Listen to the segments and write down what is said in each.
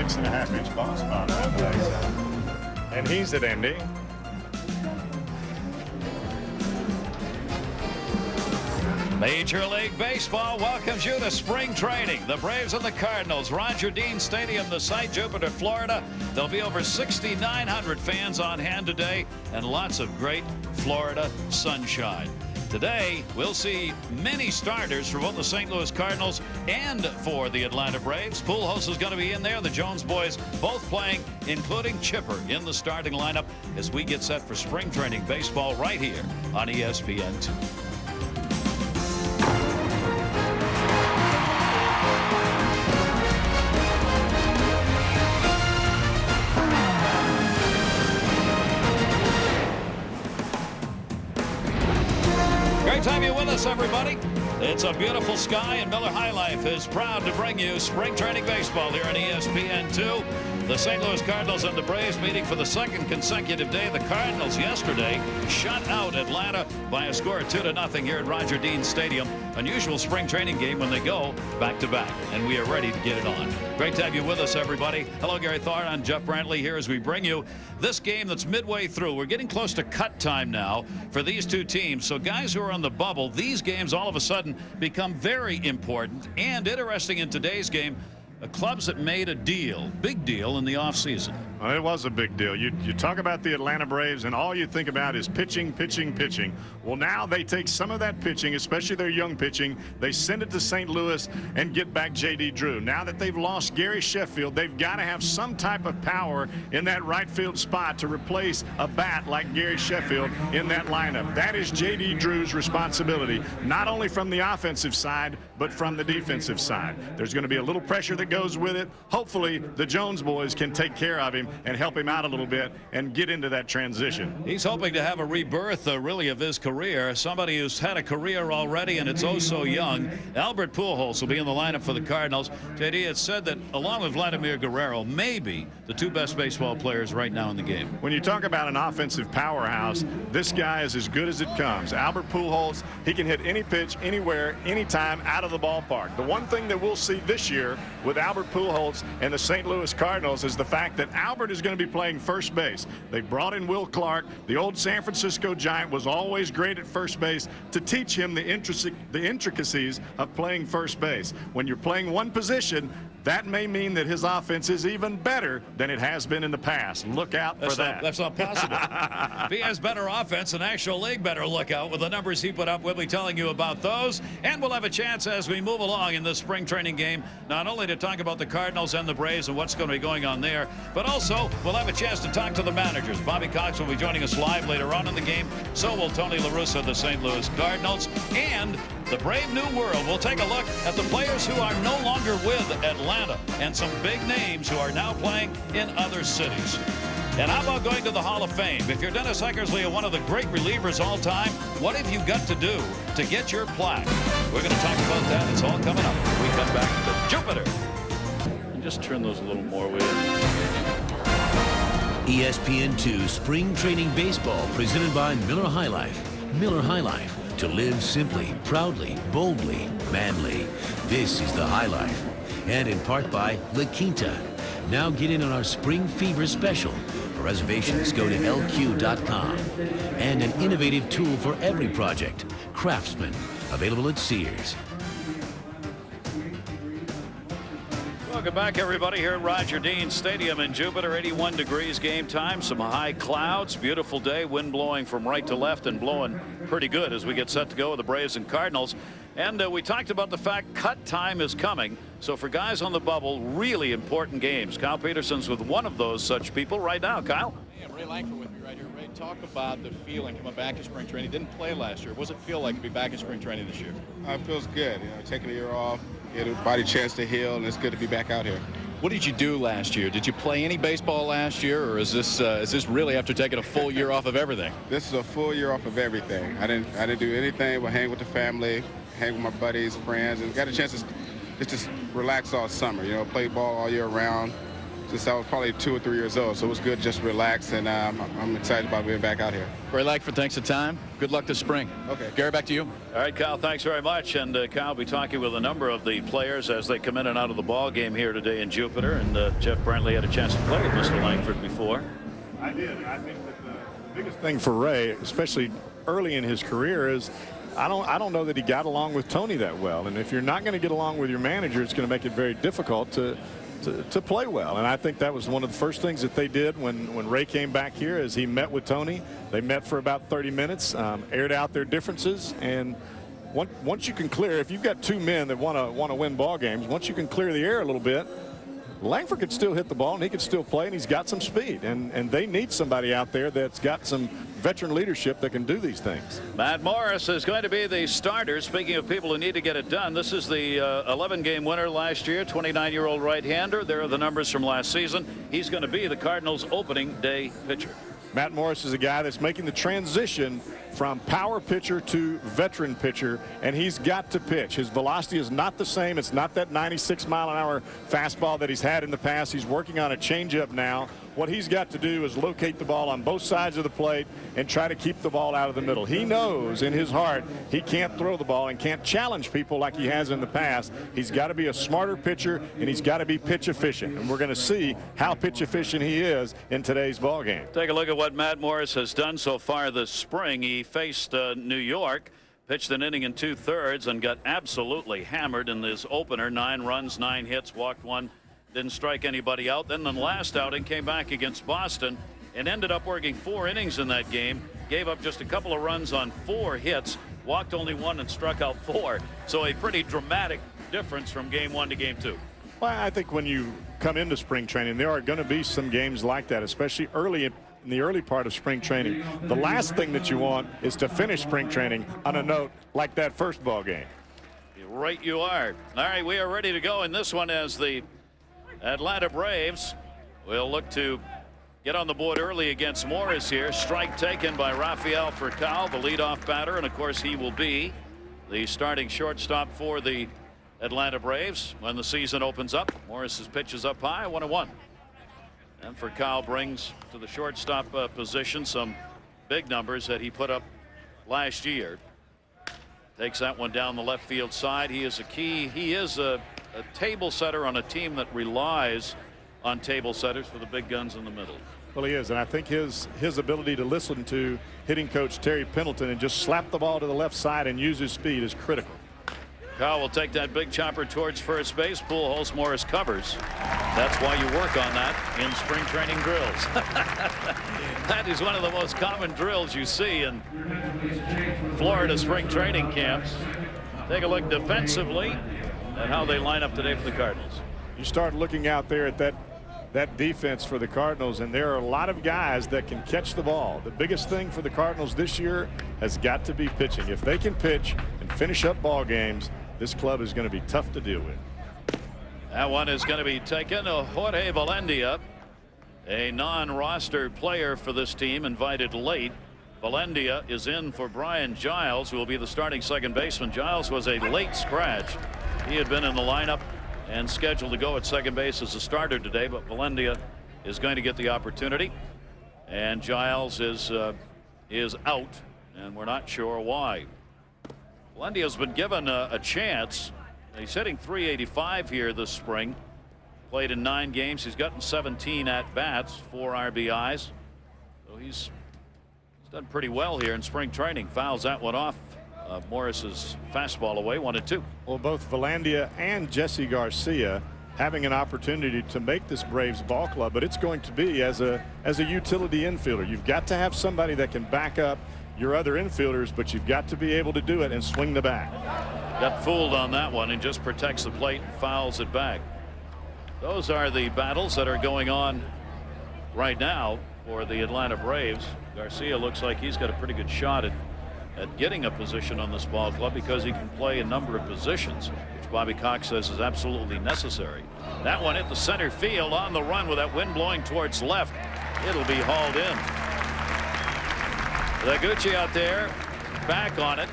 6.5-inch ball spot that way. And he's at Indy. Major League Baseball welcomes you to spring training. The Braves and the Cardinals, Roger Dean Stadium, the site, Jupiter, Florida. There'll be over 6,900 fans on hand today and lots of great Florida sunshine. Today, we'll see many starters for both the St. Louis Cardinals and for the Atlanta Braves. Pujols is going to be in there. The Jones boys both playing, including Chipper in the starting lineup as we get set for spring training baseball right here on ESPN2. Great to have you with us, everybody. It's a beautiful sky, and Miller High Life is proud to bring you spring training baseball here on ESPN2. The St. Louis Cardinals and the Braves meeting for the second consecutive day. The Cardinals yesterday shut out Atlanta by a score of 2-0 here at Roger Dean Stadium. Unusual spring training game when they go back-to-back, and we are ready to get it on. Great to have you with us, everybody. Hello, Gary Thorne and Jeff Brantley here as we bring you this game that's midway through. We're getting close to cut time now for these two teams. So guys who are on the bubble, these games all of a sudden become very important and interesting in today's game. Clubs that made a deal, big deal in the offseason. Well, it was a big deal. You talk about the Atlanta Braves, and all you think about is pitching, pitching, pitching. Well, now they take some of that pitching, especially their young pitching. They send it to St. Louis and get back J.D. Drew. Now that they've lost Gary Sheffield, they've got to have some type of power in that right field spot to replace a bat like Gary Sheffield in that lineup. That is J.D. Drew's responsibility, not only from the offensive side, but from the defensive side. There's going to be a little pressure that goes with it. Hopefully, the Jones boys can take care of him and help him out a little bit and get into that transition. He's hoping to have a rebirth, really, of his career. Somebody who's had a career already, and it's oh so young. Albert Pujols will be in the lineup for the Cardinals. JD, it's said that along with Vladimir Guerrero, maybe the two best baseball players right now in the game. When you talk about an offensive powerhouse, this guy is as good as it comes. Albert Pujols, he can hit any pitch, anywhere, anytime, out of the ballpark. The one thing that we'll see this year with Albert Pujols and the St. Louis Cardinals is the fact that Albert is going to be playing first base. They brought in Will Clark. The old San Francisco Giant was always great at first base to teach him the intricacies of playing first base. When you're playing one position, that may mean that his offense is even better than it has been in the past. Look out for that. That's not possible. If he has better offense, the National League better look out with the numbers he put up. We'll be telling you about those. And we'll have a chance as we move along in this spring training game, not only to talk about the Cardinals and the Braves and what's going to be going on there, but also we'll have a chance to talk to the managers. Bobby Cox will be joining us live later on in the game. So will Tony La Russa of the St. Louis Cardinals. And the Brave New World. We'll take a look at the players who are no longer with Atlanta and some big names who are now playing in other cities. And how about going to the Hall of Fame? If you're Dennis Eckersley, one of the great relievers all time, what have you got to do to get your plaque? We're going to talk about that. It's all coming up when we come back to Jupiter. And just turn those a little more, will you? ESPN2 Spring Training Baseball presented by Miller High Life. Miller High Life. To live simply, proudly, boldly, manly. This is the High Life. And in part by La Quinta. Now get in on our Spring Fever special. For reservations, go to lq.com. And an innovative tool for every project, Craftsman, available at Sears. Welcome back, everybody, here at Roger Dean Stadium in Jupiter. 81 degrees game time, some high clouds, beautiful day, wind blowing from right to left and blowing pretty good as we get set to go with the Braves and Cardinals. And we talked about the fact cut time is coming. So for guys on the bubble, really important games. Kyle Peterson's with one of those such people right now. Kyle? Hey, Ray Langford with me right here. Ray, talk about the feeling coming back to spring training. Didn't play last year. What does it feel like to be back in spring training this year? It feels good. Taking a year off, get a body chance to heal, and it's good to be back out here. What did you do last year? Did you play any baseball last year, or is this really after taking a full year off of everything? This is a full year off of everything. I didn't do anything but hang with the family, hang with my buddies, friends, and got a chance to just relax all summer. Play ball all year round, since I was probably 2 or 3 years old. So it was good just to relax, and I'm excited about being back out here. Ray Lackford, thanks for time. Good luck this spring. Okay. Gary, back to you. All right, Kyle, thanks very much. And Kyle will be talking with a number of the players as they come in and out of the ball game here today in Jupiter. And Jeff Brantley had a chance to play with Mr. Lankford before. I did. I think that the biggest thing for Ray, especially early in his career, is I don't know that he got along with Tony that well. And if you're not going to get along with your manager, it's going to make it very difficult to play well. And I think that was one of the first things that they did when Ray came back here, is he met with Tony. They met for about 30 minutes, aired out their differences. And once you can clear, if you've got two men that want to win ball games, once you can clear the air a little bit, Lankford could still hit the ball and he could still play, and he's got some speed, and they need somebody out there that's got some veteran leadership that can do these things. Matt Morris is going to be the starter. Speaking of people who need to get it done, this is the 11-game winner last year, 29-year-old right-hander. There are the numbers from last season. He's going to be the Cardinals' opening day pitcher. Matt Morris is a guy that's making the transition from power pitcher to veteran pitcher, and he's got to pitch. His velocity is not the same. It's not that 96-mile-an-hour fastball that he's had in the past. He's working on a changeup now. What he's got to do is locate the ball on both sides of the plate and try to keep the ball out of the middle. He knows in his heart he can't throw the ball and can't challenge people like he has in the past. He's got to be a smarter pitcher, and he's got to be pitch efficient. And we're going to see how pitch efficient he is in today's ball game. Take a look at what Matt Morris has done so far this spring. He faced New York, pitched an inning and 2/3, and got absolutely hammered in this opener. 9 runs, 9 hits, walked 1. Didn't strike anybody out. Then the last outing came back against Boston and ended up working 4 innings in that game. Gave up just a couple of runs on 4 hits, walked only 1 and struck out 4. So a pretty dramatic difference from game 1 to game 2. Well, I think when you come into spring training, there are going to be some games like that, especially early in the early part of spring training. The last thing that you want is to finish spring training on a note like that first ball game. Right you are. All right, we are ready to go in this one as the Atlanta Braves will look to get on the board early against Morris here. Strike taken by Rafael Furcal, the leadoff batter, and of course he will be the starting shortstop for the Atlanta Braves when the season opens up. Morris's pitch is up high, 1-1. And Furcal brings to the shortstop position some big numbers that he put up last year. Takes that one down the left field side. He is a table setter on a team that relies on table setters for the big guns in the middle. Well, he is, and I think his ability to listen to hitting coach Terry Pendleton and just slap the ball to the left side and use his speed is critical. Kyle will take that big chopper towards first base. Pujols, Morris covers. That's why you work on that in spring training drills. That is one of the most common drills you see in Florida spring training camps. Take a look defensively at how they line up today for the Cardinals. You start looking out there at that defense for the Cardinals, and there are a lot of guys that can catch the ball. The biggest thing for the Cardinals this year has got to be pitching. If they can pitch and finish up ball games, this club is going to be tough to deal with. That one is going to be taken. Jorge Valendia, a non-roster player for this team, invited late. Valendia is in for Brian Giles, who will be the starting second baseman. Giles was a late scratch. He had been in the lineup and scheduled to go at second base as a starter today, but Valendia is going to get the opportunity, and Giles is out, and we're not sure why. Valendia's been given a chance. He's hitting .385 here this spring. Played in 9 games. He's gotten 17 at bats, 4 RBIs. So he's done pretty well here in spring training. Fouls that one off. Morris's fastball away, 1-2. Well, both Valendia and Jesse Garcia having an opportunity to make this Braves ball club, but it's going to be as a utility infielder. You've got to have somebody that can back up your other infielders, but you've got to be able to do it and swing the bat. Got fooled on that one and just protects the plate and fouls it back. Those are the battles that are going on right now for the Atlanta Braves. Garcia looks like he's got a pretty good shot at getting a position on this ball club because he can play a number of positions, which Bobby Cox says is absolutely necessary. That one hit the center field on the run with that wind blowing towards left. It'll be hauled in. Taguchi out there back on it.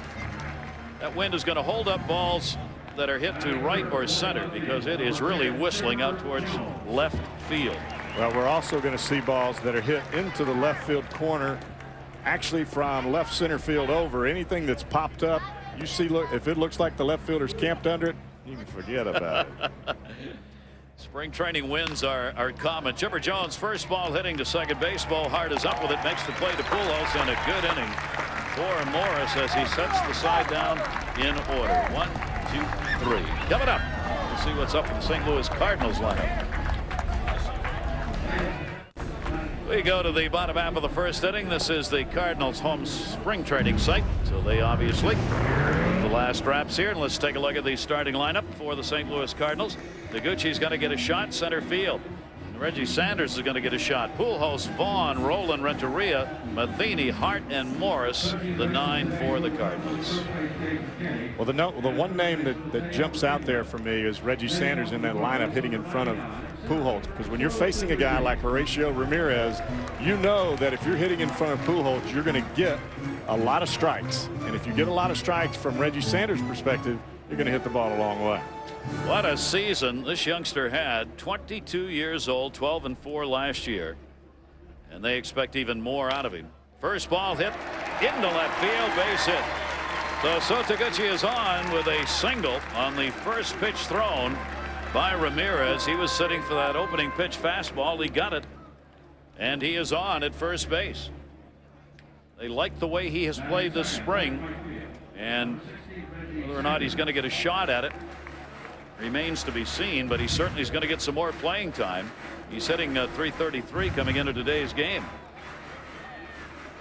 That wind is going to hold up balls that are hit to right or center, because it is really whistling out towards left field. Well, we're also going to see balls that are hit into the left field corner, actually from left center field over. Anything that's popped up, you see, look, if it looks like the left fielder's camped under it, you can forget about it. Spring training wins are common. Chipper Jones, first ball hitting to second base. Bohart is up with it, makes the play to Pujols, and a good inning for Morris as he sets the side down in order. 1, 2, 3. Coming up, we'll see what's up in the St. Louis Cardinals lineup. We go to the bottom half of the first inning. This is the Cardinals' home spring training site, so they obviously the last wraps here. And let's take a look at the starting lineup for the St. Louis Cardinals. Taguchi's going to get a shot center field. Reggie Sanders is going to get a shot. Pujols, Vaughn, Roland, Renteria, Matheny, Hart, and Morris, the 9 for the Cardinals. Well, the one name that jumps out there for me is Reggie Sanders in that lineup hitting in front of Pujols, because when you're facing a guy like Horacio Ramirez, you know that if you're hitting in front of Pujols, you're going to get a lot of strikes. And if you get a lot of strikes from Reggie Sanders' perspective, you're going to hit the ball a long way. What a season this youngster had. 22 years old, 12-4 last year, and they expect even more out of him. First ball hit into left field, base hit. So Taguchi is on with a single on the first pitch thrown by Ramirez. He was sitting for that opening pitch fastball. He got it, and he is on at first base. They like the way he has played this spring, and whether or not he's going to get a shot at it remains to be seen, but he certainly is going to get some more playing time. He's hitting .333 coming into today's game.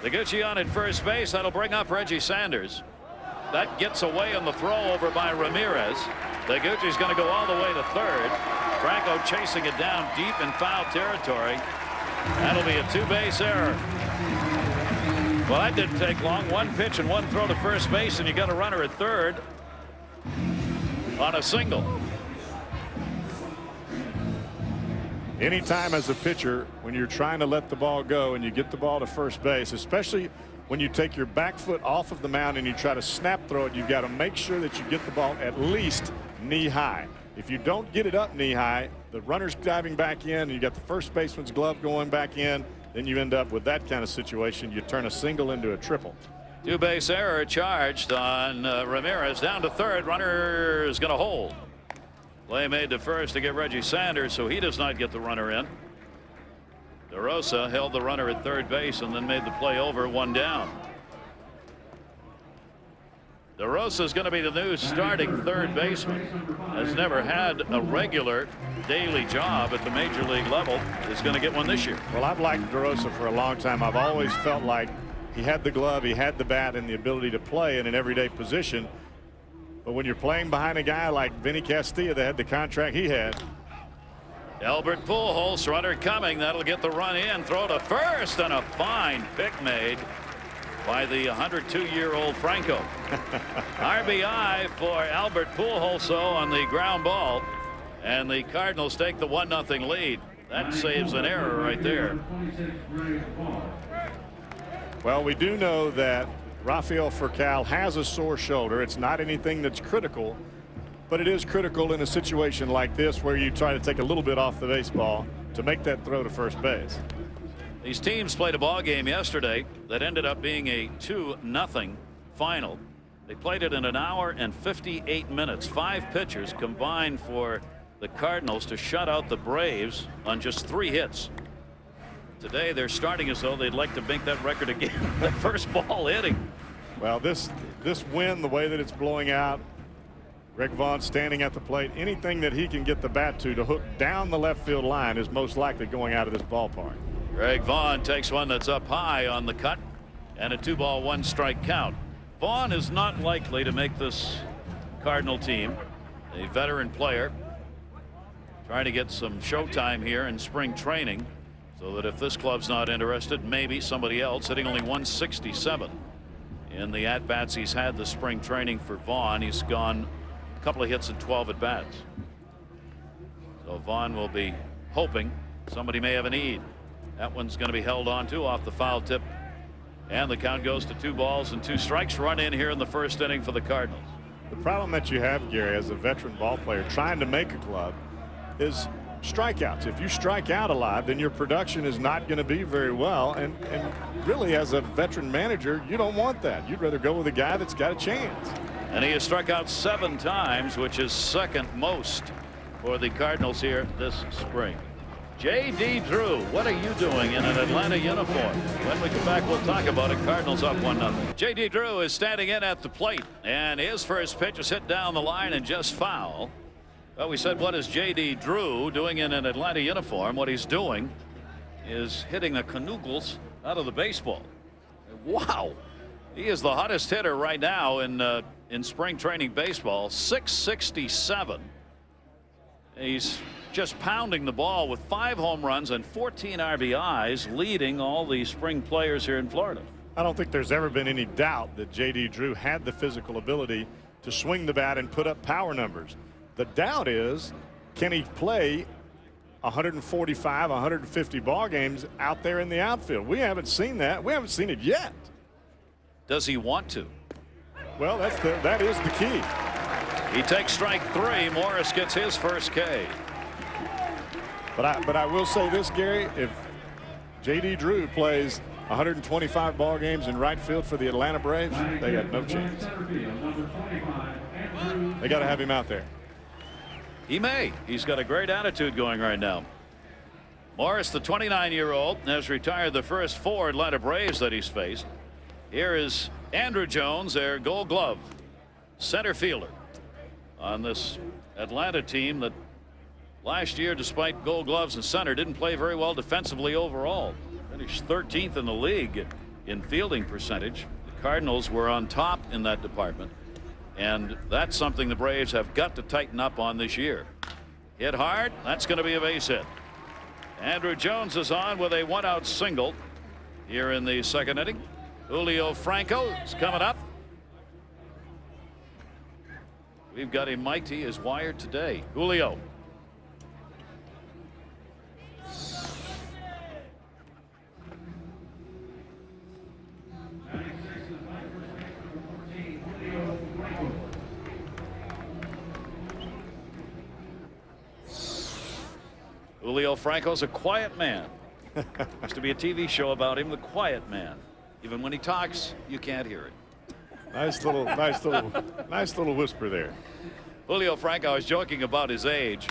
Taguchi on at first base. That'll bring up Reggie Sanders. That gets away on the throw over by Ramirez. Taguchi's going to go all the way to third. Franco chasing it down deep in foul territory. That'll be a two-base error. Well, that didn't take long. One pitch and one throw to first base, and you got a runner at third on a single. Anytime as a pitcher, when you're trying to let the ball go and you get the ball to first base, especially when you take your back foot off of the mound and you try to snap throw it, you've got to make sure that you get the ball at least knee high. If you don't get it up knee high, the runner's diving back in, and you got the first baseman's glove going back in, then you end up with that kind of situation. You turn a single into a triple. Two-base error charged on Ramirez. Down to third. Runner is going to hold. Play made to first to get Reggie Sanders, so he does not get the runner in. DeRosa held the runner at third base and then made the play over, one down. DeRosa is going to be the new starting third baseman. Has never had a regular daily job at the major league level. Is going to get one this year. Well, I've liked DeRosa for a long time. I've always felt like he had the glove, he had the bat, and the ability to play in an everyday position. But when you're playing behind a guy like Vinny Castilla that had the contract he had. Albert Pujols, runner coming. That'll get the run in. Throw to first, and a fine pick made by the 102-year-old Franco. RBI for Albert Pujols on the ground ball, and the Cardinals take the 1-0 lead. That saves an error right there. Well, we do know that Rafael Furcal has a sore shoulder. It's not anything that's critical, but it is critical in a situation like this where you try to take a little bit off the baseball to make that throw to first base. These teams played a ball game yesterday that ended up being a 2-0 final. They played it in 1 hour and 58 minutes. 5 pitchers combined for the Cardinals to shut out the Braves on just 3 hits. Today they're starting as though they'd like to make that record again. The first ball hitting. Well, this wind, the way that it's blowing out, Greg Vaughn standing at the plate, anything that he can get the bat to hook down the left field line is most likely going out of this ballpark. Greg Vaughn takes one that's up high on the cut, and a 2-ball 1-strike count. Vaughn is not likely to make this Cardinal team. A veteran player trying to get some showtime here in spring training, so that if this club's not interested, maybe somebody else. Hitting only 167 in the at-bats he's had this spring training for Vaughn. He's gone a couple of hits and 12 at-bats. So Vaughn will be hoping somebody may have a need. That one's going to be held on to off the foul tip, and the count goes to 2 balls and 2 strikes. Run in here in the first inning for the Cardinals. The problem that you have, Gary, as a veteran ball player trying to make a club is strikeouts. If you strike out a lot, then your production is not going to be very well. And really, as a veteran manager, you don't want that. You'd rather go with a guy that's got a chance. And he has struck out 7 times, which is second most for the Cardinals here this spring. J.D. Drew, what are you doing in an Atlanta uniform? When we come back, we'll talk about it. Cardinals up 1-0. J.D. Drew is standing in at the plate, and his first pitch is hit down the line and just foul. Well, we said, what is J.D. Drew doing in an Atlanta uniform? What he's doing is hitting the canuggles out of the baseball. Wow. He is the hottest hitter right now in spring training baseball. 667. He's just pounding the ball with 5 home runs and 14 RBIs, leading all the spring players here in Florida. I don't think there's ever been any doubt that J.D. Drew had the physical ability to swing the bat and put up power numbers. The doubt is, can he play 145, 150 ball games out there in the outfield? We haven't seen that. We haven't seen it yet. Does he want to? Well, that is the key. He takes strike 3. Morris gets his first K. But I will say this, Gary, if J.D. Drew plays 125 ball games in right field for the Atlanta Braves, they got no chance. They got to have him out there. He may. He's got a great attitude going right now. Morris, the 29-year-old, has retired the first 4 Atlanta Braves that he's faced. Here is Andrew Jones, their Gold Glove center fielder on this Atlanta team that last year, despite Gold Gloves and center, didn't play very well defensively overall. Finished 13th in the league in fielding percentage. The Cardinals were on top in that department, and that's something the Braves have got to tighten up on this year. Hit hard, that's going to be a base hit. Andrew Jones is on with a 1-out single here in the second inning. Julio Franco is coming up. We've got him mic'd. He is wired today. Julio. Julio Franco's a quiet man. Used to be a TV show about him, the quiet man. Even when he talks, you can't hear it. Nice little whisper there. Julio Franco is joking about his age.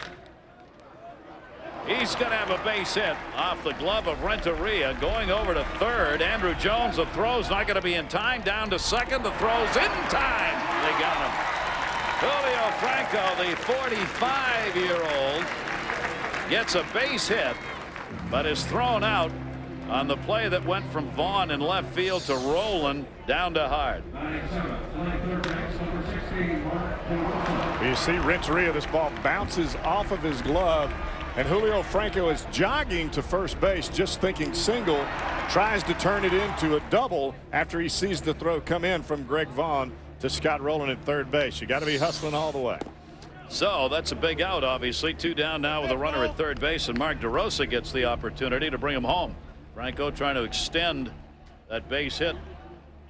He's going to have a base hit off the glove of Renteria. Going over to third. Andrew Jones, the throw's not going to be in time. Down to second. The throw's in time. They got him. Julio Franco, the 45-year-old, gets a base hit, but is thrown out on the play that went from Vaughn in left field to Rowland down to hard. You see Renteria, this ball bounces off of his glove, and Julio Franco is jogging to first base, just thinking single, tries to turn it into a double after he sees the throw come in from Greg Vaughn to Scott Rowland at third base. You got to be hustling all the way. So that's a big out, obviously. 2 down now with a runner at third base, and Mark DeRosa gets the opportunity to bring him home. Franco trying to extend that base hit.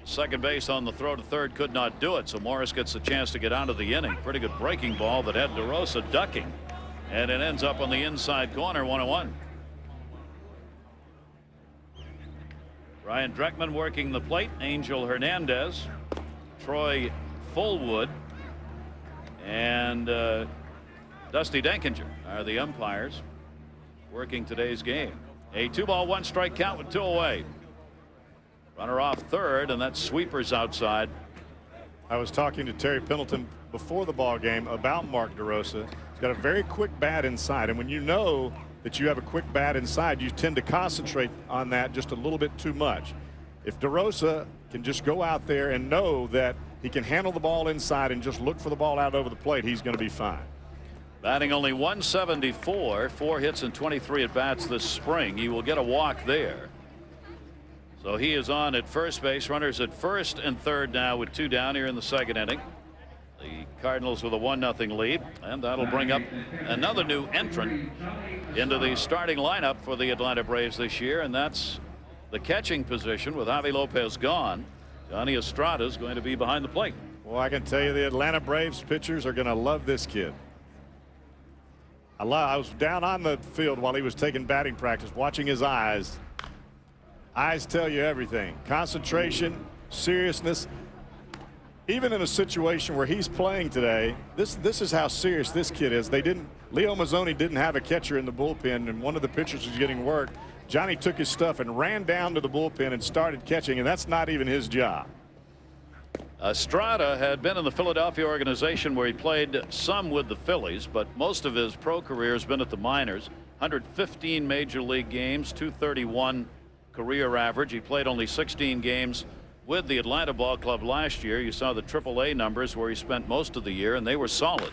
Second base on the throw to third could not do it, so Morris gets a chance to get out of the inning. Pretty good breaking ball that had DeRosa ducking, and it ends up on the inside corner, 1-1. Ryan Dreckman working the plate. Angel Hernandez, Troy Fullwood, and Dusty Denkinger are the umpires working today's game. A 2-ball 1-strike count with 2 away. Runner off third, and that sweeper's outside. I was talking to Terry Pendleton before the ball game about Mark DeRosa. He's got a very quick bat inside, and when you know that you have a quick bat inside, you tend to concentrate on that just a little bit too much. If DeRosa can just go out there and know that he can handle the ball inside and just look for the ball out over the plate, he's going to be fine. Batting only 174, 4 hits and 23 at bats this spring. He will get a walk there. So he is on at first base. Runners at first and third now with 2 down here in the second inning. The Cardinals with a 1-0 lead, and that'll bring up another new entrant into the starting lineup for the Atlanta Braves this year, and that's the catching position with Javi Lopez gone. Johnny Estrada is going to be behind the plate. Well, I can tell you the Atlanta Braves pitchers are going to love this kid. I was down on the field while he was taking batting practice, watching his eyes. Eyes tell you everything. Concentration, seriousness. Even in a situation where he's playing today, this is how serious this kid is. Leo Mazzoni didn't have a catcher in the bullpen, and one of the pitchers was getting work. Johnny took his stuff and ran down to the bullpen and started catching, and that's not even his job. Estrada had been in the Philadelphia organization where he played some with the Phillies, but most of his pro career has been at the minors. 115 major league games, 231 career average. He played only 16 games with the Atlanta Ball Club last year. You saw the AAA numbers where he spent most of the year, and they were solid.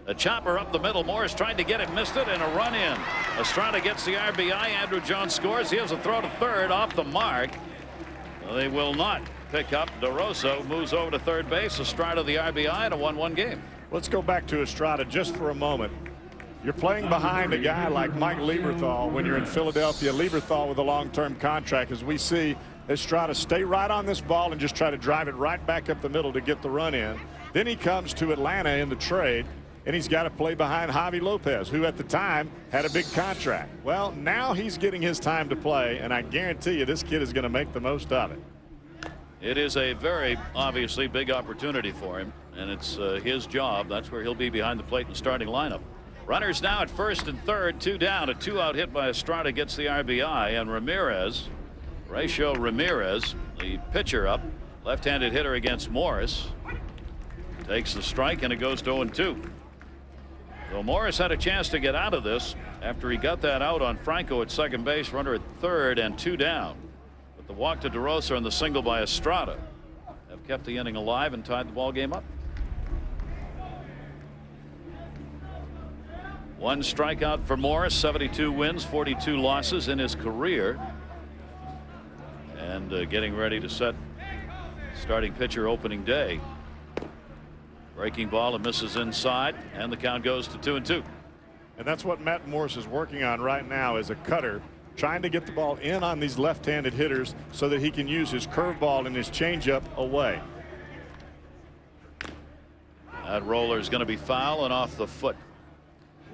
A chopper up the middle. Morris tried to get it, missed it, and a run in. Estrada gets the RBI. Andrew Jones scores. He has a throw to third off the mark. They will not pick up. DeRosa moves over to third base. Estrada the RBI in a 1-1 game. Let's go back to Estrada just for a moment. You're playing behind a guy like Mike Lieberthal when you're in Philadelphia. Lieberthal with a long-term contract. As we see Estrada stay right on this ball and just try to drive it right back up the middle to get the run in. Then he comes to Atlanta in the trade, and he's got to play behind Javi Lopez, who at the time had a big contract. Well, now he's getting his time to play, and I guarantee you this kid is going to make the most of it. It is a very obviously big opportunity for him, and it's his job. That's where he'll be behind the plate in the starting lineup. Runners now at first and third, 2 down. A 2-out hit by Estrada gets the RBI, and Horatio Ramirez, the pitcher up, left-handed hitter against Morris, takes the strike, and it goes to 0-2. So Morris had a chance to get out of this after he got that out on Franco at second base, runner at third, and 2 down. But the walk to DeRosa and the single by Estrada have kept the inning alive and tied the ball game up. 1 strikeout for Morris, 72 wins, 42 losses in his career. And getting ready to set starting pitcher opening day. Breaking ball and misses inside, and the count goes to 2-2. And that's what Matt Morris is working on right now, is a cutter, trying to get the ball in on these left-handed hitters so that he can use his curveball and his changeup away. That roller is going to be foul and off the foot.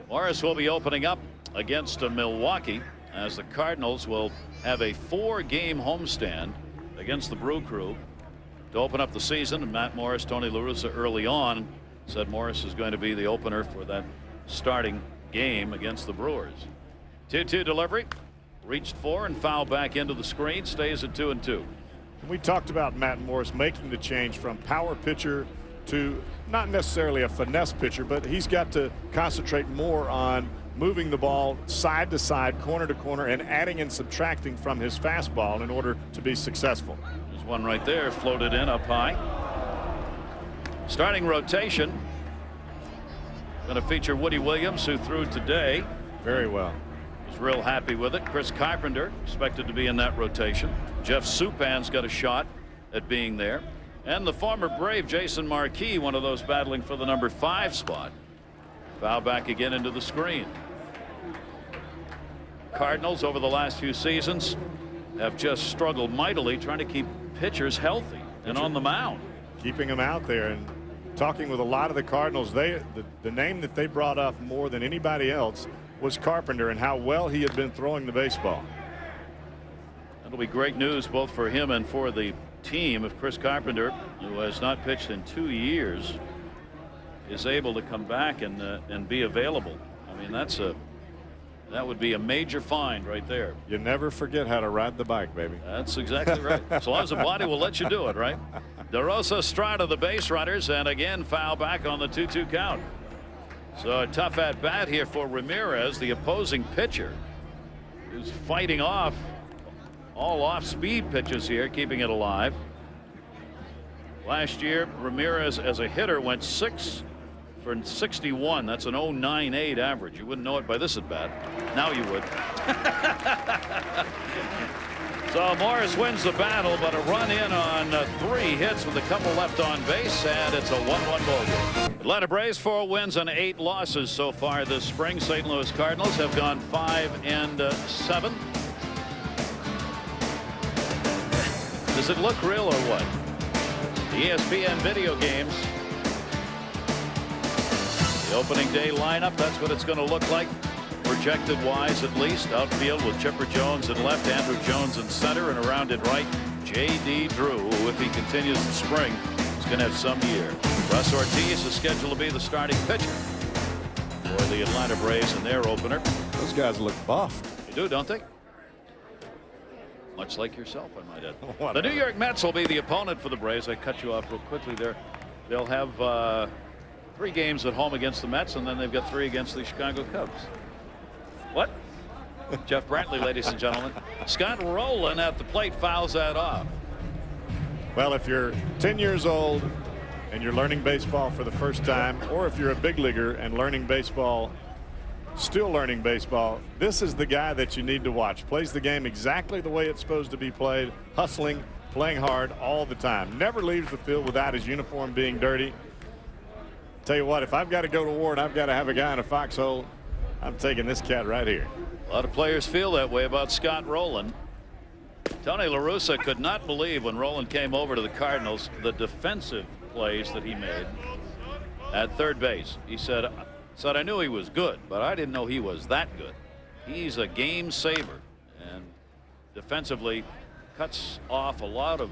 Morris will be opening up against Milwaukee, as the Cardinals will have a 4-game homestand against the Brew Crew to open up the season. And Matt Morris, Tony La Russa early on said Morris is going to be the opener for that starting game against the Brewers. 2-2 delivery, reached for and fouled back into the screen, stays at 2-2. We talked about Matt Morris making the change from power pitcher to not necessarily a finesse pitcher, but he's got to concentrate more on moving the ball side to side, corner to corner, and adding and subtracting from his fastball in order to be successful. There's one right there, floated in up high. Starting rotation going to feature Woody Williams, who threw today very well. Was real happy with it. Chris Carpenter expected to be in that rotation. Jeff Supan's got a shot at being there. And the former Brave Jason Marquis, one of those battling for the number 5 spot. Foul back again into the screen. Cardinals over the last few seasons have just struggled mightily trying to keep pitchers healthy and on the mound. Keeping them out there, and talking with a lot of the Cardinals, the name that they brought up more than anybody else was Carpenter and how well he had been throwing the baseball. That'll be great news both for him and for the team if Chris Carpenter, who has not pitched in 2 years, is able to come back and be available. I mean, that would be a major find right there. You never forget how to ride the bike, baby. That's exactly right. As long as the body will let you do it, right? DeRosa, Estrada, the base runners, and again foul back on the 2-2 count. So a tough at bat here for Ramirez, the opposing pitcher, who's fighting off all off-speed pitches here, keeping it alive. Last year, Ramirez as a hitter went 6 for 61. That's an 0.98 average. You wouldn't know it by this at bat. Now you would. So Morris wins the battle, but a run in on 3 hits with a couple left on base, and it's a 1-1 ball game. Atlanta Braves 4 wins and 8 losses so far this spring. St. Louis Cardinals have gone 5-7. Does it look real or what? ESPN video games. The opening day lineup, that's what it's going to look like. Projected wise, at least. Outfield with Chipper Jones in left, Andrew Jones in center, and around at right, J.D. Drew, who, if he continues in spring, is going to have some year. Russ Ortiz is scheduled to be the starting pitcher for the Atlanta Braves in their opener. Those guys look buff. They do, don't they? Much like yourself, I might add. The New York Mets will be the opponent for the Braves. I cut you off real quickly there. They'll have 3 games at home against the Mets, and then they've got 3 against the Chicago Cubs. What? Jeff Brantley, ladies and gentlemen. Scott Rowland at the plate fouls that off. Well, if you're 10 years old and you're learning baseball for the first time, or if you're a big leaguer and learning baseball, still learning baseball, this is the guy that you need to watch. Plays the game exactly the way it's supposed to be played, hustling, playing hard all the time. Never leaves the field without his uniform being dirty. Tell you what, if I've got to go to war and I've got to have a guy in a foxhole, I'm taking this cat right here. A lot of players feel that way about Scott Rowland. Tony La Russa could not believe when Rowland came over to the Cardinals the defensive plays that he made at third base. He said I knew he was good, but I didn't know he was that good. He's a game saver, and defensively cuts off a lot of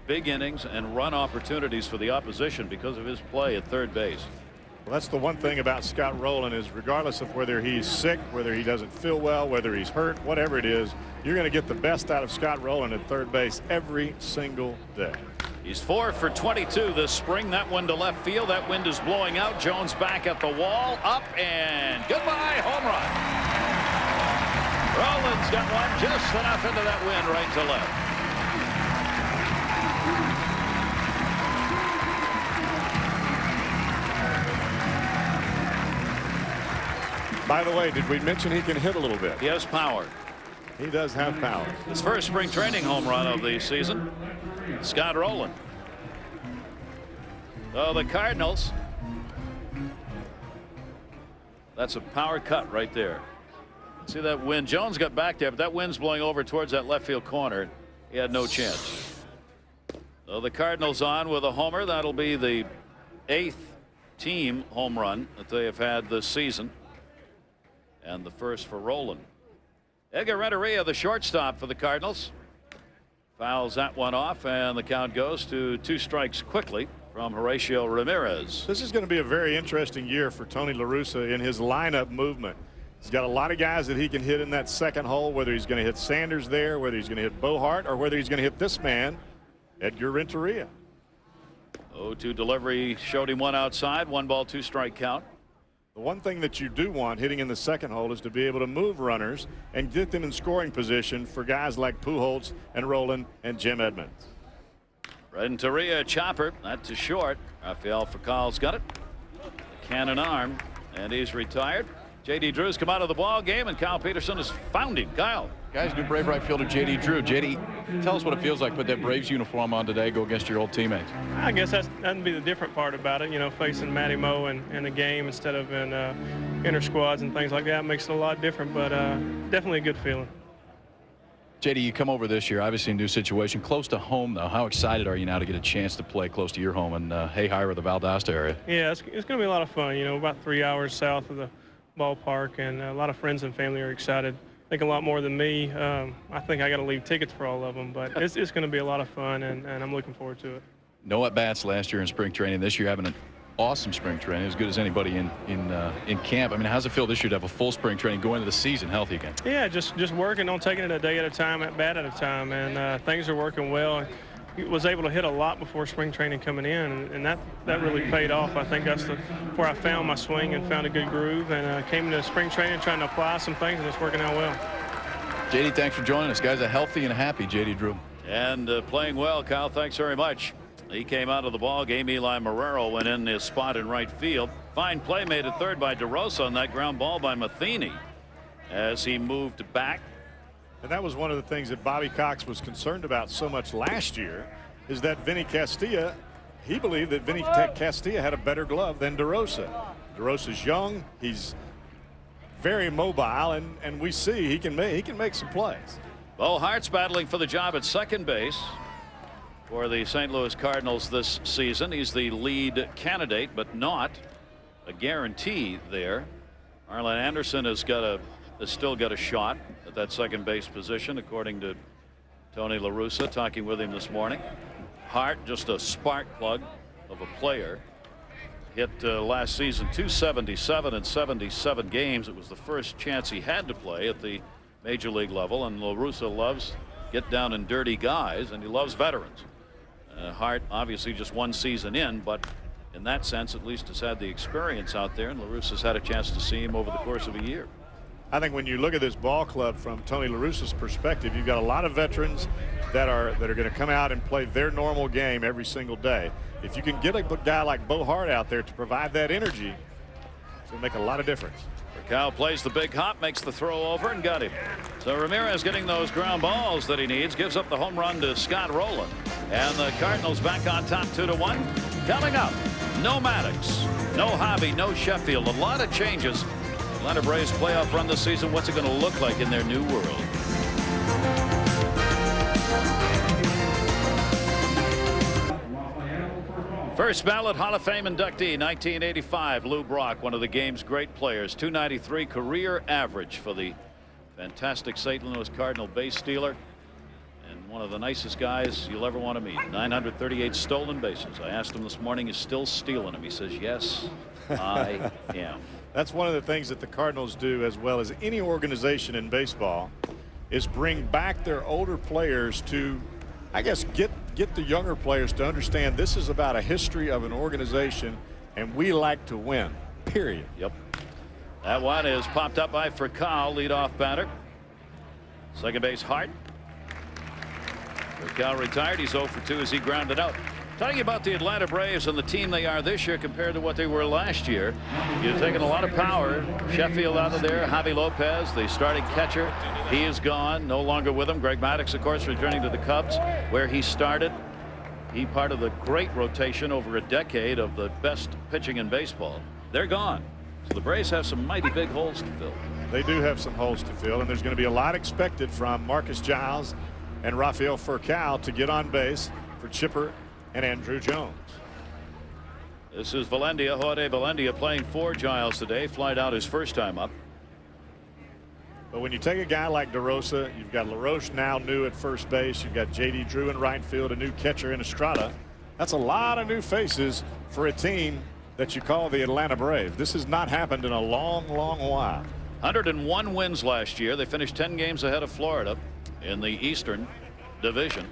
big innings and run opportunities for the opposition because of his play at third base. Well, that's the one thing about Scott Rowland is regardless of whether he's sick, whether he doesn't feel well, whether he's hurt, whatever it is, you're going to get the best out of Scott Rowland at third base every single day. He's 4 for 22 this spring. That one to left field. That wind is blowing out. Jones back at the wall. Up and goodbye. Home run. Rowland's got one just enough into that wind right to left. By the way, did we mention he can hit a little bit? He has power. He does have power. His first spring training home run of the season. Scott Rowland. So the Cardinals. That's a power cut right there. See that wind? Jones got back there, but that wind's blowing over towards that left field corner. He had no chance. So the Cardinals on with a homer. That'll be the 8th team home run that they have had this season. And the first for Rowland. Edgar Renteria, the shortstop for the Cardinals, fouls that one off, and the count goes to 2 strikes quickly from Horatio Ramirez. This is going to be a very interesting year for Tony La Russa in his lineup movement. He's got a lot of guys that he can hit in that second hole, whether he's going to hit Sanders there, whether he's going to hit Bohart, or whether he's going to hit this man, Edgar Renteria. 0-2 delivery showed him one outside. 1 ball, 2 strike count. The one thing that you do want hitting in the second hole is to be able to move runners and get them in scoring position for guys like Pujols and Rowland and Jim Edmonds. Renteria chopper, that to short. Rafael Facal's got it. Cannon arm, and he's retired. J.D. Drew's come out of the ball game, and Kyle Peterson has found him. Kyle. Guys, new Brave right fielder J.D. Drew. J.D., tell us what it feels like to put that Braves uniform on today, go against your old teammates. I guess that'd be the different part about it, you know, facing Matty Moe in the game instead of in inter squads and things like that makes it a lot different, but definitely a good feeling. J.D., you come over this year, obviously a new situation, close to home, though. How excited are you now to get a chance to play close to your home in Hayhire, the Valdosta area? Yeah, it's going to be a lot of fun. You know, about 3 hours south of the ballpark, and a lot of friends and family are excited. I think a lot more than me. I think I got to leave tickets for all of them, but it's going to be a lot of fun, and I'm looking forward to it. No at-bats last year in spring training. This year having an awesome spring training, as good as anybody in camp. I mean, how's it feel this year to have a full spring training going into the season healthy again? Yeah, just working on taking it a day at a time, at bat at a time, and things are working well. He was able to hit a lot before spring training coming in, and that really paid off. I think that's where I found my swing and found a good groove, and came into spring training trying to apply some things, and it's working out well. J.D., thanks for joining us. Guys, a healthy and happy J.D. Drew. And playing well, Kyle, thanks very much. He came out of the ball game. Eli Marrero went in his spot in right field. Fine play made at third by DeRosa on that ground ball by Matheny as he moved back. And that was one of the things that Bobby Cox was concerned about so much last year, is that Vinny Castilla, he believed that Vinny Castilla had a better glove than DeRosa. DeRosa's young, he's very mobile, and we see he can make some plays. Bo Hart's battling for the job at second base. for the St. Louis Cardinals this season. He's the lead candidate, but not a guarantee there. Arlen Anderson has still got a shot at that second base position, according to Tony La Russa, talking with him this morning. Hart, just a spark plug of a player, hit last season .277 in 77 games. It was the first chance he had to play at the major league level, and La Russa loves get down and dirty guys, and he loves veterans. Hart obviously just one season in, but in that sense at least has had the experience out there, and La Russa's had a chance to see him over the course of a year. I think when you look at this ball club from Tony La Russa's perspective, you've got a lot of veterans that are going to come out and play their normal game every single day. If you can get a guy like Bo Hart out there to provide that energy, it's going to make a lot of difference. Raquel plays the big hop, makes the throw over, and got him. So Ramirez getting those ground balls that he needs, gives up the home run to Scott Rowland. And the Cardinals back on top 2-1. Coming up, no Maddox, no Hobby, no Sheffield. A lot of changes. Atlanta Braves playoff run this season. What's it going to look like in their new world? First ballot Hall of Fame inductee, 1985, Lou Brock, one of the game's great players. .293 career average for the fantastic St. Louis Cardinal base stealer, and one of the nicest guys you'll ever want to meet. 938 stolen bases. I asked him this morning, is still stealing them? He says, yes, I am. That's one of the things that the Cardinals do, as well as any organization in baseball, is bring back their older players to, I guess, get the younger players to understand this is about a history of an organization, and we like to win, period. Yep. That one is popped up by Furcal, leadoff batter. Second base, Hart. Furcal retired. He's 0 for 2 as he grounded out. Talking about the Atlanta Braves and the team they are this year compared to what they were last year. You've taken a lot of power. Sheffield out of there. Javi Lopez, the starting catcher. He is gone. No longer with him. Greg Maddux, of course, returning to the Cubs, where he started. He part of the great rotation over a decade of the best pitching in baseball. They're gone. So the Braves have some mighty big holes to fill. They do have some holes to fill, and there's going to be a lot expected from Marcus Giles and Rafael Furcal to get on base for Chipper and Andrew Jones. This is Valendia, Jorge Valendia, playing for Giles today. Flied out his first time up. But when you take a guy like DeRosa, you've got LaRoche now new at first base. You've got J.D. Drew in right field, a new catcher in Estrada. That's a lot of new faces for a team that you call the Atlanta Braves. This has not happened in a long, long while. 101 wins last year. They finished 10 games ahead of Florida in the Eastern Division.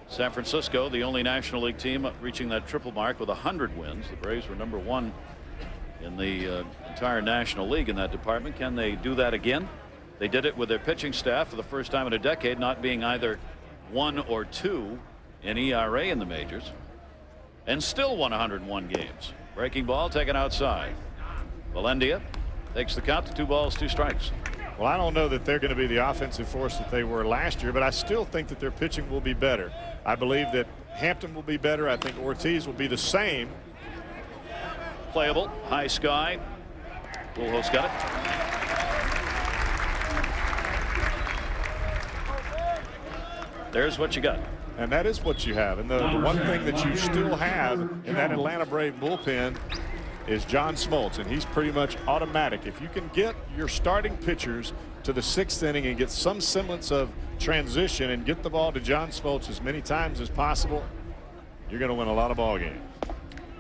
San Francisco, the only National League team reaching that triple mark with 100 wins. The Braves were #1 in the entire National League in that department. Can they do that again? They did it with their pitching staff for the first time in a decade, not being either 1 or 2 in ERA in the majors, and still won 101 games. Breaking ball taken outside. Valendia takes the count to 2 balls, 2 strikes. Well, I don't know that they're going to be the offensive force that they were last year, but I still think that their pitching will be better. I believe that Hampton will be better. I think Ortiz will be the same. Playable, high sky. Pujols got it. There's what you got. And that is what you have. And the one thing that you still have in that Atlanta Brave bullpen is John Smoltz, and he's pretty much automatic. If you can get your starting pitchers to the 6th inning and get some semblance of transition and get the ball to John Smoltz as many times as possible, you're going to win a lot of ball games.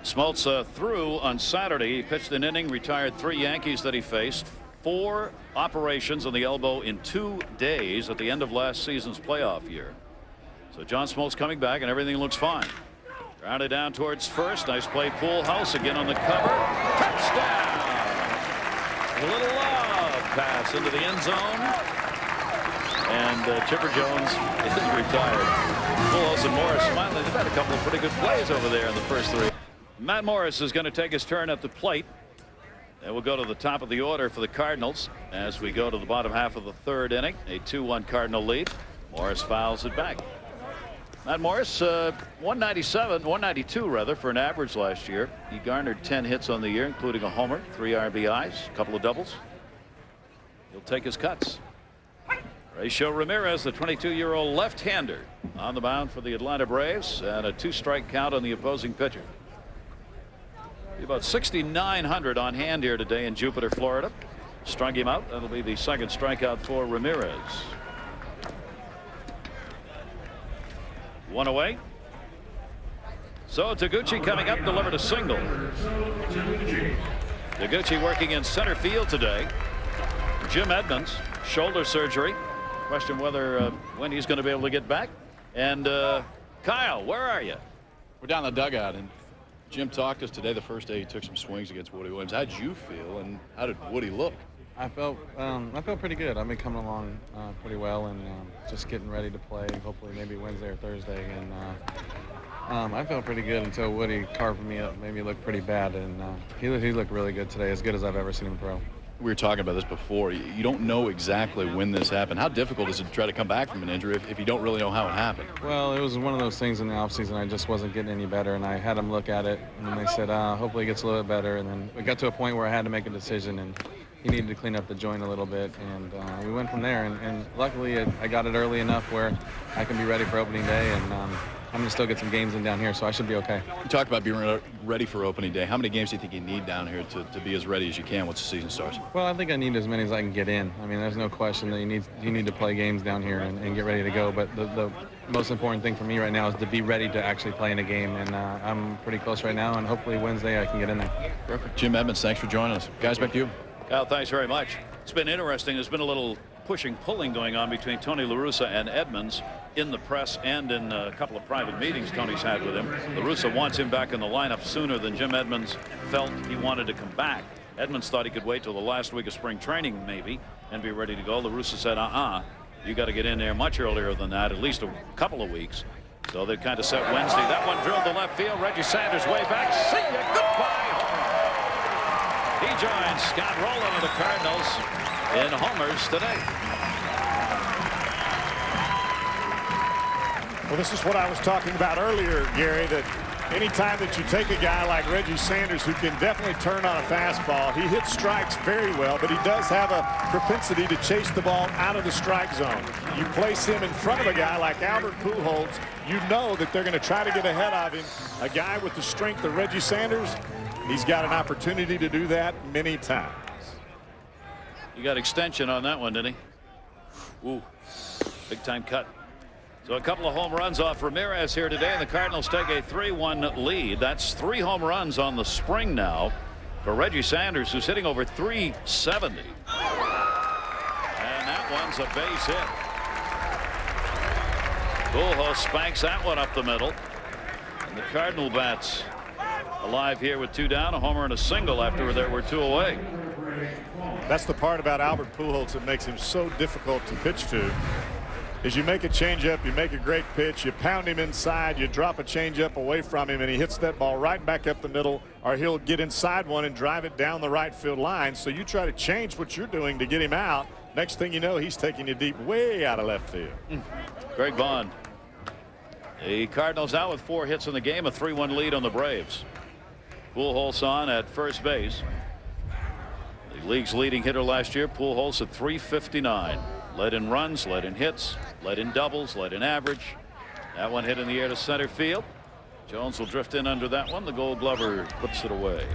Smoltz threw on Saturday. He pitched an inning, retired 3 Yankees that he faced. 4 operations on the elbow in 2 days at the end of last season's playoff year. So John Smoltz coming back, and everything looks fine. Grounded down towards first. Nice play. Pujols again on the cover. Touchdown. A little love pass into the end zone. And Chipper Jones is retired. Pujols and Morris smiling. They've had a couple of pretty good plays over there in the first 3. Matt Morris is going to take his turn at the plate. And we'll go to the top of the order for the Cardinals as we go to the bottom half of the 3rd inning. A 2-1 Cardinal lead. Morris fouls it back. Matt Morris, 192 rather, for an average last year. He garnered 10 hits on the year, including a homer, 3 RBIs, a couple of doubles. He'll take his cuts. Horacio Ramirez, the 22-year-old left-hander, on the mound for the Atlanta Braves, and a 2-strike count on the opposing pitcher. About 6,900 on hand here today in Jupiter, Florida. Strung him out. That'll be the second strikeout for Ramirez. 1 away. So Taguchi coming up, delivered a single. Taguchi working in center field today. Jim Edmonds, shoulder surgery. Question whether when he's going to be able to get back. And Kyle, where are you? We're down in the dugout, and Jim talked to us today the first day he took some swings against Woody Williams. How'd you feel, and how did Woody look? I felt pretty good. I've been coming along pretty well, and just getting ready to play. Hopefully, maybe Wednesday or Thursday. And I felt pretty good until Woody carved me up, made me look pretty bad. And he looked really good today, as good as I've ever seen him throw. We were talking about this before. You don't know exactly when this happened. How difficult is it to try to come back from an injury if you don't really know how it happened? Well, it was one of those things in the offseason. I just wasn't getting any better, and I had them look at it, and they said, hopefully it gets a little bit better. And then it got to a point where I had to make a decision, and he needed to clean up the joint a little bit, and we went from there. And luckily, I got it early enough where I can be ready for opening day, and I'm going to still get some games in down here, so I should be okay. You talked about being ready for opening day. How many games do you think you need down here to be as ready as you can once the season starts? Well, I think I need as many as I can get in. I mean, there's no question that you need to play games down here and get ready to go. But the most important thing for me right now is to be ready to actually play in a game. And I'm pretty close right now, and hopefully Wednesday I can get in there. Perfect. Jim Edmonds, thanks for joining us. Guys, back to you. Kyle, thanks very much. It's been interesting. There's been a little pushing, pulling going on between Tony La Russa and Edmonds in the press and in a couple of private meetings Tony's had with him. La Russa wants him back in the lineup sooner than Jim Edmonds felt he wanted to come back. Edmonds thought he could wait till the last week of spring training maybe and be ready to go. La Russa said, you got to get in there much earlier than that, at least a couple of weeks. So they kind of set Wednesday. That one drilled to left field. Reggie Sanders way back. See ya. Goodbye. He joins Scott Rowland of the Cardinals in homers today. Well, this is what I was talking about earlier, Gary, that anytime that you take a guy like Reggie Sanders, who can definitely turn on a fastball, he hits strikes very well, but he does have a propensity to chase the ball out of the strike zone. You place him in front of a guy like Albert Pujols, you know that they're going to try to get ahead of him. A guy with the strength of Reggie Sanders, he's got an opportunity to do that many times. He got extension on that one, didn't he? Ooh, big time cut. So a couple of home runs off Ramirez here today, and the Cardinals take a 3-1 lead. That's 3 home runs on the spring now for Reggie Sanders, who's hitting over 370. And that one's a base hit. Pujols spanks that one up the middle. And the Cardinal bats alive here with 2 down, a homer and a single after there were 2 away. That's the part about Albert Pujols that makes him so difficult to pitch to. Is you make a changeup, you make a great pitch, you pound him inside, you drop a changeup away from him, and he hits that ball right back up the middle, or he'll get inside one and drive it down the right field line. So you try to change what you're doing to get him out. Next thing you know, he's taking you deep way out of left field. Greg Vaughn. The Cardinals out with 4 hits in the game, a 3-1 lead on the Braves. Pujols on at first base. The league's leading hitter last year, Pujols at .359. Led in runs, led in hits, led in doubles, led in average. That one hit in the air to center field. Jones will drift in under that one. The Gold Glover puts it away.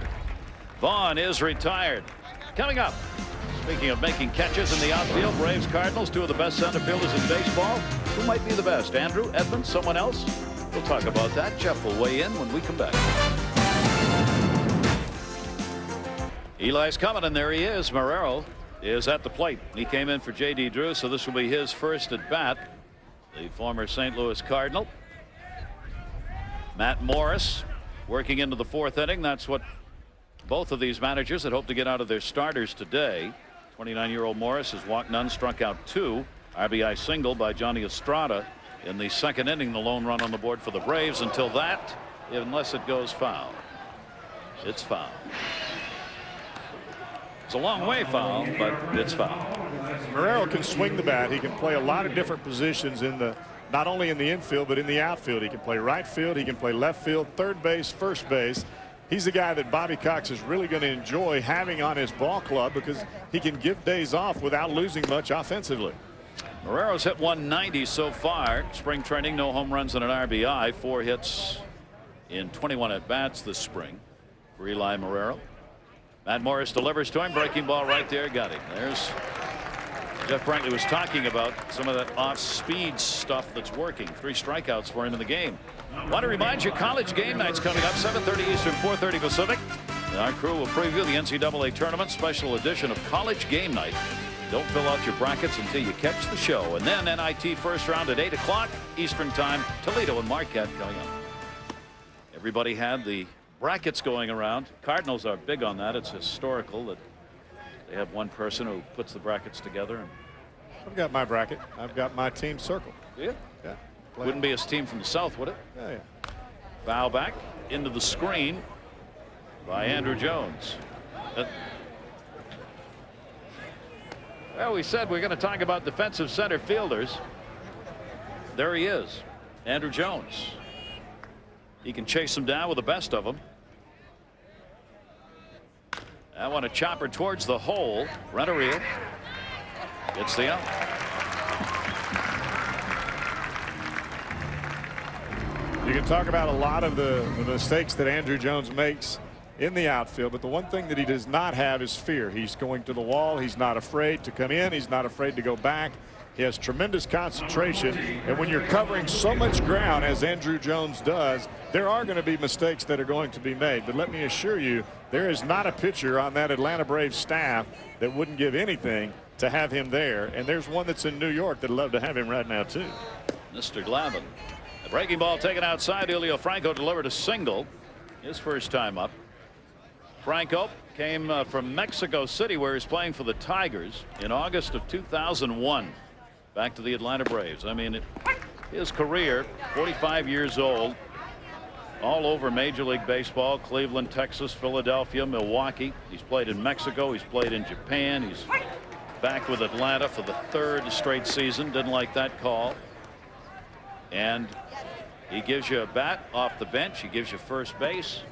Vaughn is retired. Coming up, speaking of making catches in the outfield, Braves Cardinals, 2 of the best center fielders in baseball. Who might be the best? Andrew, Edmonds, someone else? We'll talk about that. Jeff will weigh in when we come back. Eli's coming, and there he is. Marrero is at the plate. He came in for J.D. Drew, so this will be his first at bat. The former St. Louis Cardinal. Matt Morris working into the 4th inning. That's what both of these managers had hoped to get out of their starters today. 29-year-old Morris has walked none, struck out 2. RBI single by Johnny Estrada in the 2nd inning. The lone run on the board for the Braves. Until that, unless it goes foul, it's foul. It's a long way foul, but it's foul. Marrero can swing the bat. He can play a lot of different positions in the, not only in the infield, but in the outfield. He can play right field. He can play left field, third base, first base. He's the guy that Bobby Cox is really going to enjoy having on his ball club because he can give days off without losing much offensively. Marrero's hit 190 so far. Spring training, no home runs and an RBI. 4 hits in 21 at bats this spring for Eli Marrero. Matt Morris delivers to him. Breaking ball right there. Got him. There's Jeff Brantley was talking about some of that off-speed stuff that's working. 3 strikeouts for him in the game. Want to remind you, college game night's coming up, 7:30 Eastern, 4:30 Pacific. Our crew will preview the NCAA tournament special edition of College Game Night. Don't fill out your brackets until you catch the show. And then NIT first round at 8 o'clock Eastern time. Toledo and Marquette coming up. Everybody had the brackets going around. Cardinals are big on that. It's historical that they have one person who puts the brackets together. And I've got my bracket. I've got my team circled. yeah. Play. Wouldn't be his team from the south, would it? Yeah. Foul back into the screen by Andrew Jones. Well, we said we're going to talk about defensive center fielders. There he is, Andrew Jones. He can chase them down with the best of them. I want a chopper towards the hole. Renteria gets the out. You can talk about a lot of the mistakes that Andrew Jones makes in the outfield, but the one thing that he does not have is fear. He's going to the wall. He's not afraid to come in. He's not afraid to go back. He has tremendous concentration, and when you're covering so much ground as Andrew Jones does, there are going to be mistakes that are going to be made. But let me assure you, there is not a pitcher on that Atlanta Braves staff that wouldn't give anything to have him there, and there's one that's in New York that'd love to have him right now too. Mr. Glavine. The breaking ball taken outside. Julio Franco delivered a single, his first time up. Franco came from Mexico City, where he's playing for the Tigers in August of 2001. Back to the Atlanta Braves. I mean, his career, 45 years old, all over Major League Baseball. Cleveland, Texas, Philadelphia, Milwaukee. He's played in Mexico. He's played in Japan. He's back with Atlanta for the 3rd straight season. Didn't like that call. And he gives you a bat off the bench. He gives you first base.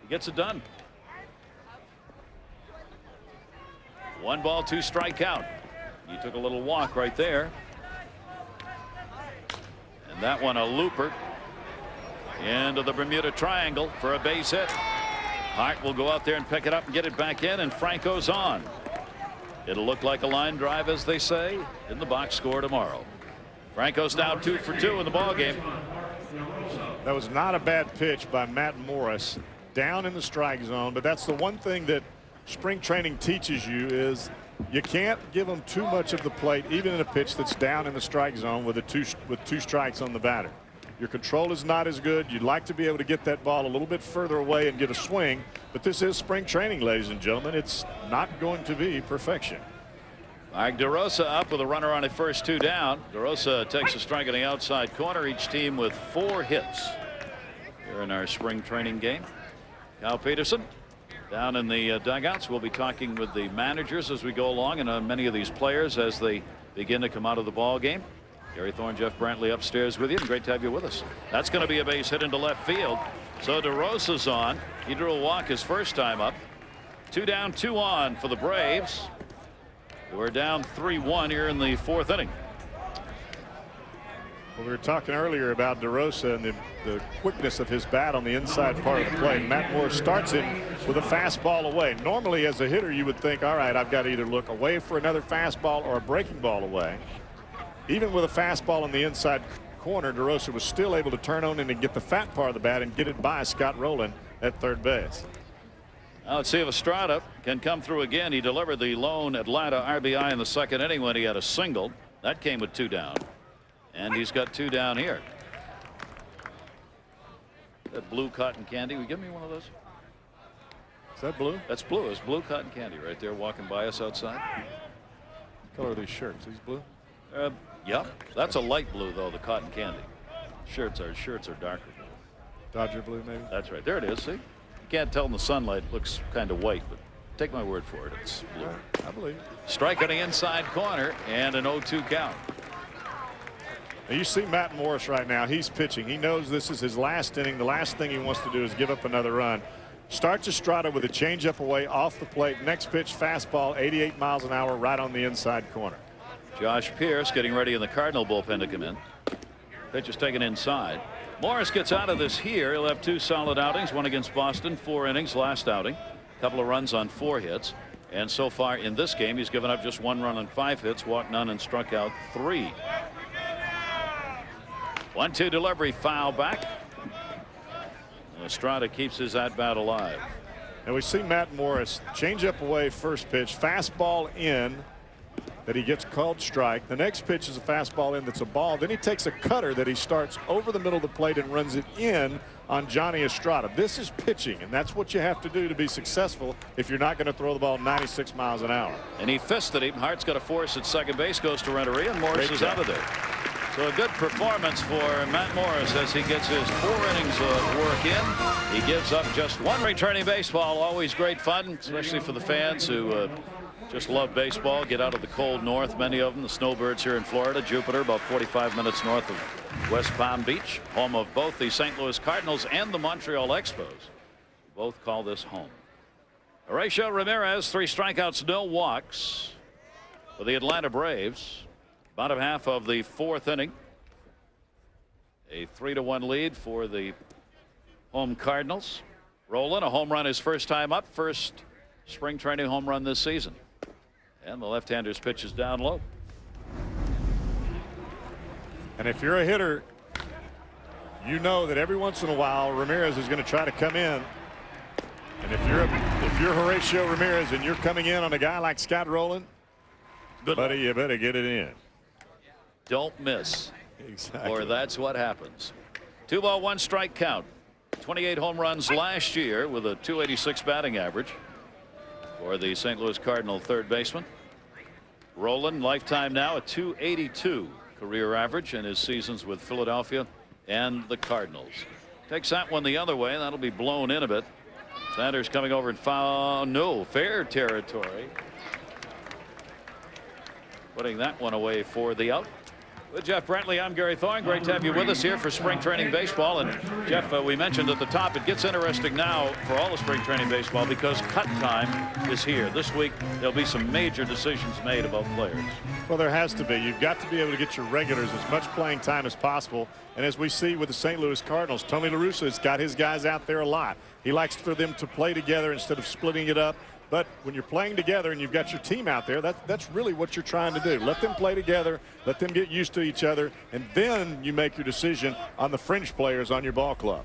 He gets it done. 1 ball, 2 strike count. He took a little walk right there. And that one a looper into the Bermuda Triangle for a base hit. Hart will go out there and pick it up and get it back in, and Franco's on. It'll look like a line drive, as they say, in the box score tomorrow. Franco's now 2 for 2 in the ball game. That was not a bad pitch by Matt Morris down in the strike zone, but that's the one thing that spring training teaches you is you can't give them too much of the plate, even in a pitch that's down in the strike zone with 2 strikes on the batter. Your control is not as good. You'd like to be able to get that ball a little bit further away and get a swing, but this is spring training, ladies and gentlemen. It's not going to be perfection. Mike DeRosa up with a runner on at first, 2 down. DeRosa takes a strike in the outside corner. Each team with 4 hits here in our spring training game. Cal Peterson down in the dugouts. We'll be talking with the managers as we go along, and many of these players as they begin to come out of the ball game. Gary Thorne, Jeff Brantley upstairs with you. Great to have you with us. That's going to be a base hit into left field. So DeRosa's on. He drew a walk his first time up. 2 down, 2 on for the Braves. We're down 3-1 here in the 4th inning. Well, we were talking earlier about DeRosa and the quickness of his bat on the inside part of the plate. Matt Moore starts him with a fastball away. Normally, as a hitter, you would think, all right, I've got to either look away for another fastball or a breaking ball away. Even with a fastball on the inside corner, DeRosa was still able to turn on in and get the fat part of the bat and get it by Scott Rowland at third base. Now let's see if Estrada can come through again. He delivered the lone Atlanta RBI in the 2nd inning when he had a single. That came with 2 down. And he's got 2 down here. That blue cotton candy. Will you give me one of those? Is that blue? That's blue. It's blue cotton candy right there walking by us outside. What color are these shirts? These blue? Yeah. That's a light blue, though, the cotton candy. Shirts are darker blue. Dodger blue, maybe? That's right. There it is. See? You can't tell in the sunlight. It looks kind of white, but take my word for it. It's blue. I believe. Strike on the inside corner and an 0-2 count. Now you see Matt Morris right now. He's pitching. He knows this is his last inning. The last thing he wants to do is give up another run. Starts Estrada with a changeup away off the plate. Next pitch, fastball, 88 miles an hour, right on the inside corner. Josh Pierce getting ready in the Cardinal bullpen to come in. Pitch is taken inside. Morris gets out of this here. He'll have 2 solid outings, one against Boston, 4 innings last outing, a couple of runs on 4 hits. And so far in this game, he's given up just 1 run on 5 hits, walked none, and struck out 3. 1-2 delivery, foul back. Estrada keeps his at bat alive. And we see Matt Morris change up away, first pitch, fastball in that he gets called strike. The next pitch is a fastball in that's a ball. Then he takes a cutter that he starts over the middle of the plate and runs it in on Johnny Estrada. This is pitching, and that's what you have to do to be successful if you're not going to throw the ball 96 miles an hour. And he fisted him. Hart's got a force at second base, goes to Renteria, and Morris is out of there. So a good performance for Matt Morris as he gets his 4 innings of work in. He gives up just 1. Returning baseball, always great fun, especially for the fans who just love baseball, get out of the cold north. Many of them, the snowbirds here in Florida. Jupiter, about 45 minutes north of West Palm Beach, home of both the St. Louis Cardinals and the Montreal Expos. Both call this home. Horatio Ramirez, 3 strikeouts, no walks for the Atlanta Braves. Bottom half of the 4th inning. A 3-1 lead for the home Cardinals. Rolen, a home run his first time up. First spring training home run this season. And the left-hander's pitch is down low. And if you're a hitter, you know that every once in a while Ramirez is going to try to come in. And if you're Horatio Ramirez and you're coming in on a guy like Scott Rolen, buddy, you better get it in. Don't miss. Exactly. Or that's what happens. 2 ball, 1 strike count. 28 home runs last year with a .286 batting average for the St. Louis Cardinal third baseman. Rolen, lifetime now, a .282 career average in his seasons with Philadelphia and the Cardinals. Takes that one the other way. That'll be blown in a bit. Sanders coming over and foul. No, fair territory. Putting that one away for the out. With Jeff Brantley, I'm Gary Thorne. Great to have you with us here for spring training baseball. And Jeff, we mentioned at the top, it gets interesting now for all the spring training baseball because cut time is here. This week, there'll be some major decisions made about players. Well, there has to be. You've got to be able to get your regulars as much playing time as possible. And as we see with the St. Louis Cardinals, Tony La Russa has got his guys out there a lot. He likes for them to play together instead of splitting it up. But when you're playing together and you've got your team out there, that's really what you're trying to do. Let them play together, let them get used to each other, and then you make your decision on the fringe players on your ball club.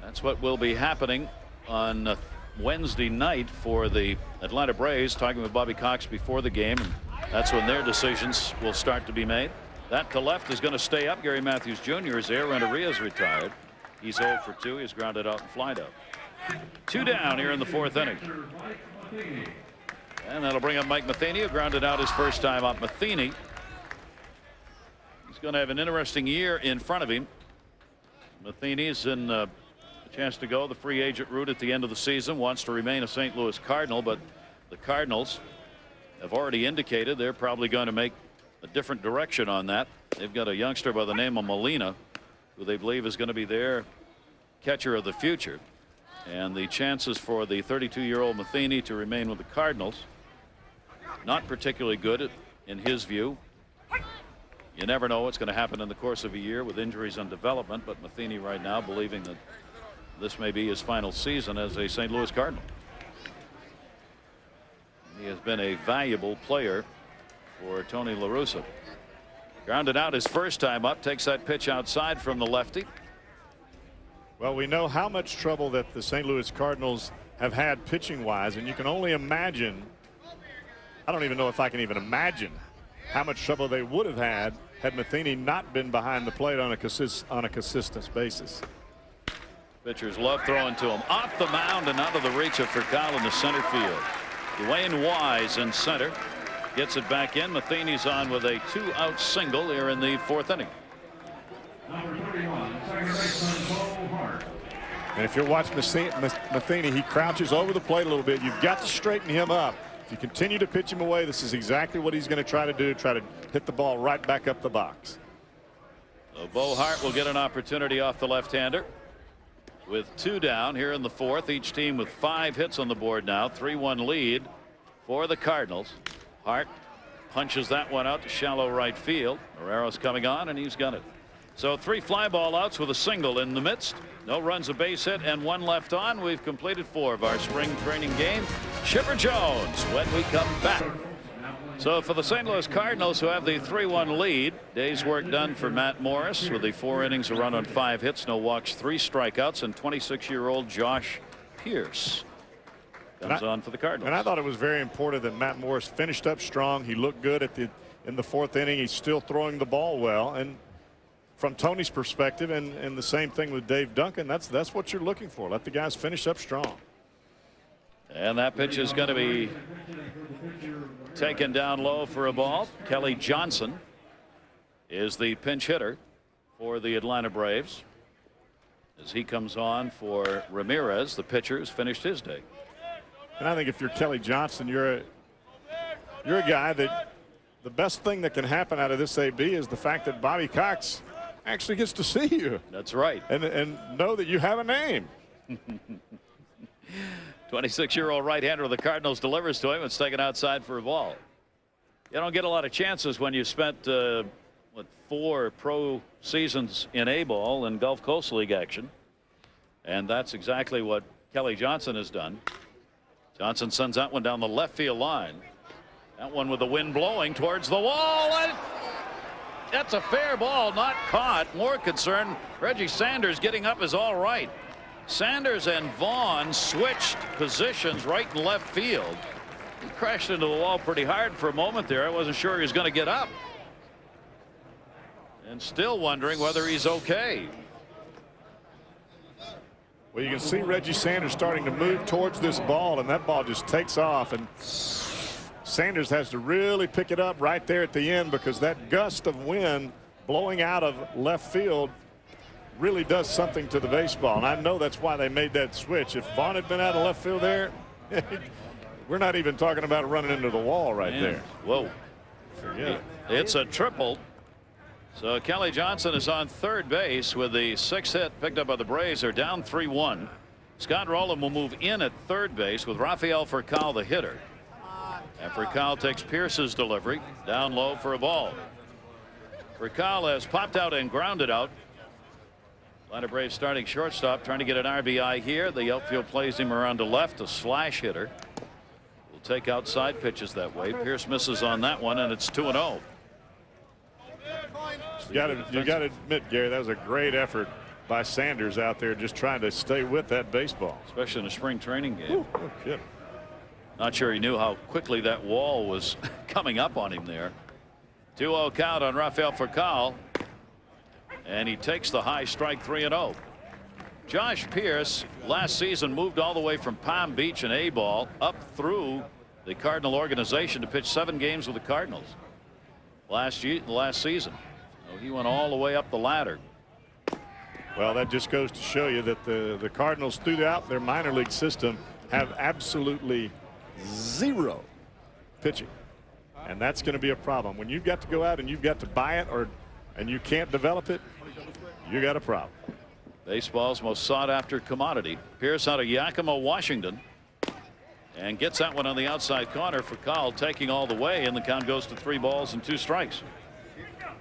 That's what will be happening on Wednesday night for the Atlanta Braves, talking with Bobby Cox before the game, and that's when their decisions will start to be made. That to left is going to stay up. Gary Matthews Jr. is there. Renteria is retired. He's 0 for 2. He's grounded out and flied out. 2 down here in the 4th inning. And that'll bring up Mike Matheny, who grounded out his first time up. Matheny, he's going to have an interesting year in front of him. Matheny's in a chance to go the free agent route at the end of the season, wants to remain a St. Louis Cardinal, but the Cardinals have already indicated they're probably going to make a different direction on that. They've got a youngster by the name of Molina, who they believe is going to be their catcher of the future. And the chances for the 32-year-old Matheny to remain with the Cardinals, not particularly good in his view. You never know what's going to happen in the course of a year with injuries and development, but Matheny right now believing that this may be his final season as a St. Louis Cardinal. He has been a valuable player for Tony La Russa. Grounded out his first time up, takes that pitch outside from the lefty. Well, we know how much trouble that the St. Louis Cardinals have had pitching wise, and you can only imagine. I don't even know if I can even imagine how much trouble they would have had Matheny not been behind the plate on a consistent basis. Pitchers love throwing to him off the mound and out of the reach of Furcal in the center field. Dwayne Wise in center gets it back in. Matheny's on with a 2-out single here in the 4th inning. And if you watch Matheny, he crouches over the plate a little bit. You've got to straighten him up. If you continue to pitch him away, this is exactly what he's going to try to do, try to hit the ball right back up the box. So Bo Hart will get an opportunity off the left-hander with 2 down here in the 4th. Each team with 5 hits on the board now. 3-1 lead for the Cardinals. Hart punches that one out to shallow right field. Marrero's coming on, and he's got it. So 3 fly ball outs with a single in the midst. No runs, a base hit, and 1 left on. We've completed 4 of our spring training game. Chipper Jones when we come back. So for the St. Louis Cardinals, who have the 3-1 lead, day's work done for Matt Morris with the 4 innings, a run on 5 hits, no walks, 3 strikeouts, and 26-year-old Josh Pierce comes on for the Cardinals. And I thought it was very important that Matt Morris finished up strong. He looked good in the 4th inning. He's still throwing the ball well, and from Tony's perspective, and the same thing with Dave Duncan, that's what you're looking for. Let the guys finish up strong. And that pitch is going to be taken down low for a ball. Kelly Johnson is the pinch hitter for the Atlanta Braves as he comes on for Ramirez, the pitcher who's finished his day. And I think if you're Kelly Johnson, you're a guy that the best thing that can happen out of this AB is the fact that Bobby Cox actually gets to see you. That's right. And know that you have a name. 26-year-old right-hander of the Cardinals delivers to him. It's taken outside for a ball. You don't get a lot of chances when you spent 4 pro seasons in A-ball and Gulf Coast League action. And that's exactly what Kelly Johnson has done. Johnson sends that one down the left field line. That one with the wind blowing towards the wall. And that's a fair ball, not caught. More concern, Reggie Sanders getting up is all right. Sanders and Vaughn switched positions right and left field. He crashed into the wall pretty hard for a moment there. I wasn't sure he was going to get up. And still wondering whether he's okay. Well, you can see Reggie Sanders starting to move towards this ball, and that ball just takes off, and Sanders has to really pick it up right there at the end, because that gust of wind blowing out of left field really does something to the baseball. And I know that's why they made that switch. If Vaughn had been out of left field there, we're not even talking about running into the wall right there. Whoa. Forget it. It's a triple. So Kelly Johnson is on third base with the 6th hit picked up by the Braves. They're down 3-1. Scott Rowland will move in at third base with Rafael Furcal, the hitter. And Furcal takes Pierce's delivery down low for a ball. Furcal has popped out and grounded out. Atlanta Braves starting shortstop trying to get an RBI here. The outfield plays him around to left, a slash hitter. Will take outside pitches that way. Pierce misses on that one, and it's 2-0. You got to admit, Gary, that was a great effort by Sanders out there just trying to stay with that baseball. Especially in a spring training game. Ooh, no kidding. Not sure he knew how quickly that wall was coming up on him there. 2-0 count on Rafael Furcal. And he takes the high strike, 3-0. Josh Pierce last season moved all the way from Palm Beach and A-ball up through the Cardinal organization to pitch 7 games with the Cardinals last season. So he went all the way up the ladder. Well, that just goes to show you that the Cardinals throughout their minor league system have absolutely 0 pitching, and that's going to be a problem when you've got to go out and you've got to buy it, and you can't develop it. You got a problem. Baseball's most sought after commodity. Pierce out of Yakima, Washington, and gets that one on the outside corner. Furcal taking all the way, and the count goes to 3 balls and 2 strikes.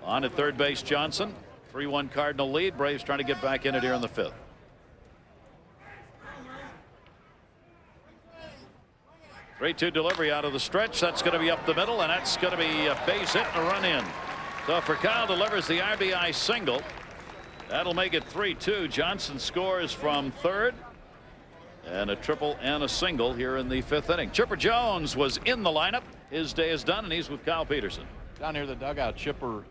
On at third base, Johnson. 3-1 Cardinal lead. Braves trying to get back in it here in the 5th. Three-two delivery out of the stretch. That's going to be up the middle, and that's going to be a base hit and a run in. So Furcal delivers the RBI single. That'll make it 3-2. Johnson scores from third, and a triple and a single here in the 5th inning. Chipper Jones was in the lineup. His day is done, and he's with Kyle Peterson. Down here in the dugout, Chipper,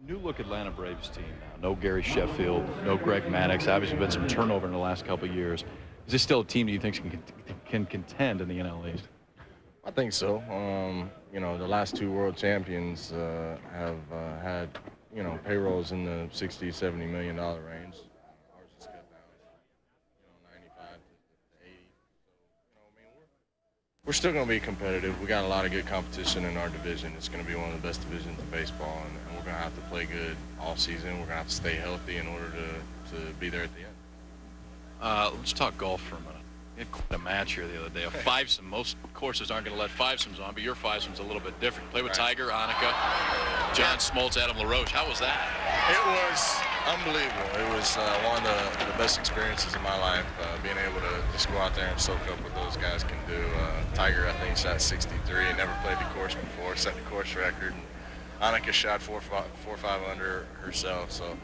new look Atlanta Braves team now. No Gary Sheffield, no Greg Maddox. Obviously been some turnover in the last couple of years. Is this still a team that you think can contend in the NL East? I think so. You know, the last 2 world champions have had, you know, payrolls in the $60, $70 million range. Ours is cut down, you know, 95 to 80. So, you know, I mean, we're still going to be competitive. We got a lot of good competition in our division. It's going to be one of the best divisions in baseball, and we're going to have to play good all season. We're going to have to stay healthy in order to be there at the end. Let's talk golf for a minute. We had quite a match here the other day. A fivesome. Most courses aren't going to let fivesomes on, but your fivesome's a little bit different. Play with Tiger, Annika, John Smoltz, Adam LaRoche. How was that? It was unbelievable. It was one of the best experiences of my life, being able to just go out there and soak up what those guys can do. Tiger, I think, shot 63 and never played the course before, set the course record. And Annika shot 4-5 under herself. So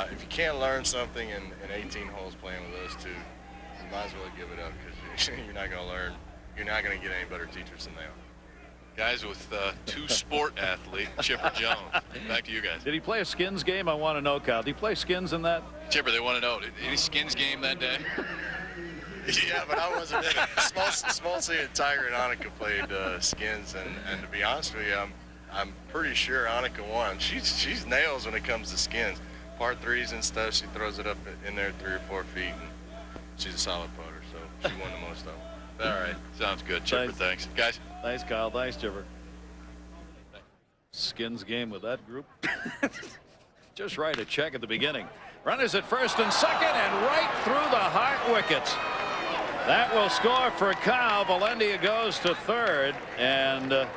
if you can't learn something in 18 holes playing with those two, you might as well give it up, because you're not going to learn. You're not going to get any better teachers than they are. Guys with two sport athlete, Chipper Jones. Back to you guys. Did he play a skins game? I want to know, Kyle. Did he play skins in that? Chipper, they want to know. Any skins game that day? Yeah, but I wasn't in it. Smoltz and Tiger and Annika played skins, and to be honest with you, I'm pretty sure Annika won. She's nails when it comes to skins. Par threes and stuff, she throws it up in there 3 or 4 feet, and she's a solid putter, so she won the most of them. All right, sounds good. Chipper, thanks. Guys. Thanks, Kyle. Thanks, Chipper. Skins game with that group. Just write a check at the beginning. Runners at first and second, and right through the heart wickets. That will score for Kyle. Valendia goes to third, and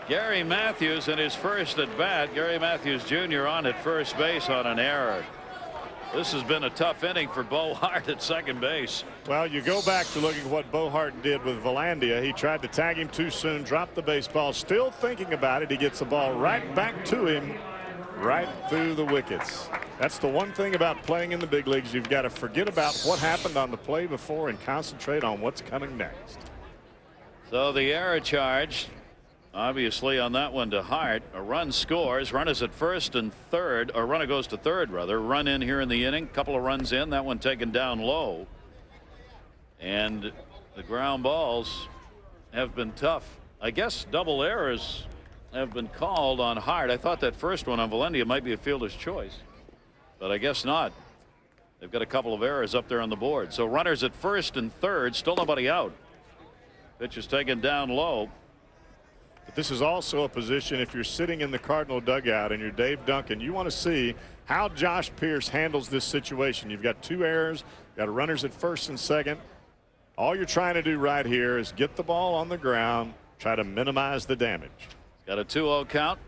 Gary Matthews in his first at bat. Gary Matthews Jr. on at first base on an error. This has been a tough inning for Bo Hart at second base. Well, you go back to looking at what Bo Hart did with Valandia. He tried to tag him too soon, dropped the baseball, still thinking about it. He gets the ball right back to him, right through the wickets. That's the one thing about playing in the big leagues. You've got to forget about what happened on the play before and concentrate on what's coming next. So the error charge, obviously, on that one to Hart. A run scores. Runners at first and third, or runner goes to third rather. Run in here in the inning. Couple of runs in. That one taken down low. And the ground balls have been tough. I guess double errors have been called on Hart. I thought that first one on Valendia might be a fielder's choice, but I guess not. They've got a couple of errors up there on the board. So runners at first and third, still nobody out. Pitch is taken down low. But this is also a position, if you're sitting in the Cardinal dugout and you're Dave Duncan, you want to see how Josh Pierce handles this situation. You've got 2 errors, got runners at first and second. All you're trying to do right here is get the ball on the ground, try to minimize the damage. Got a 2-0 count.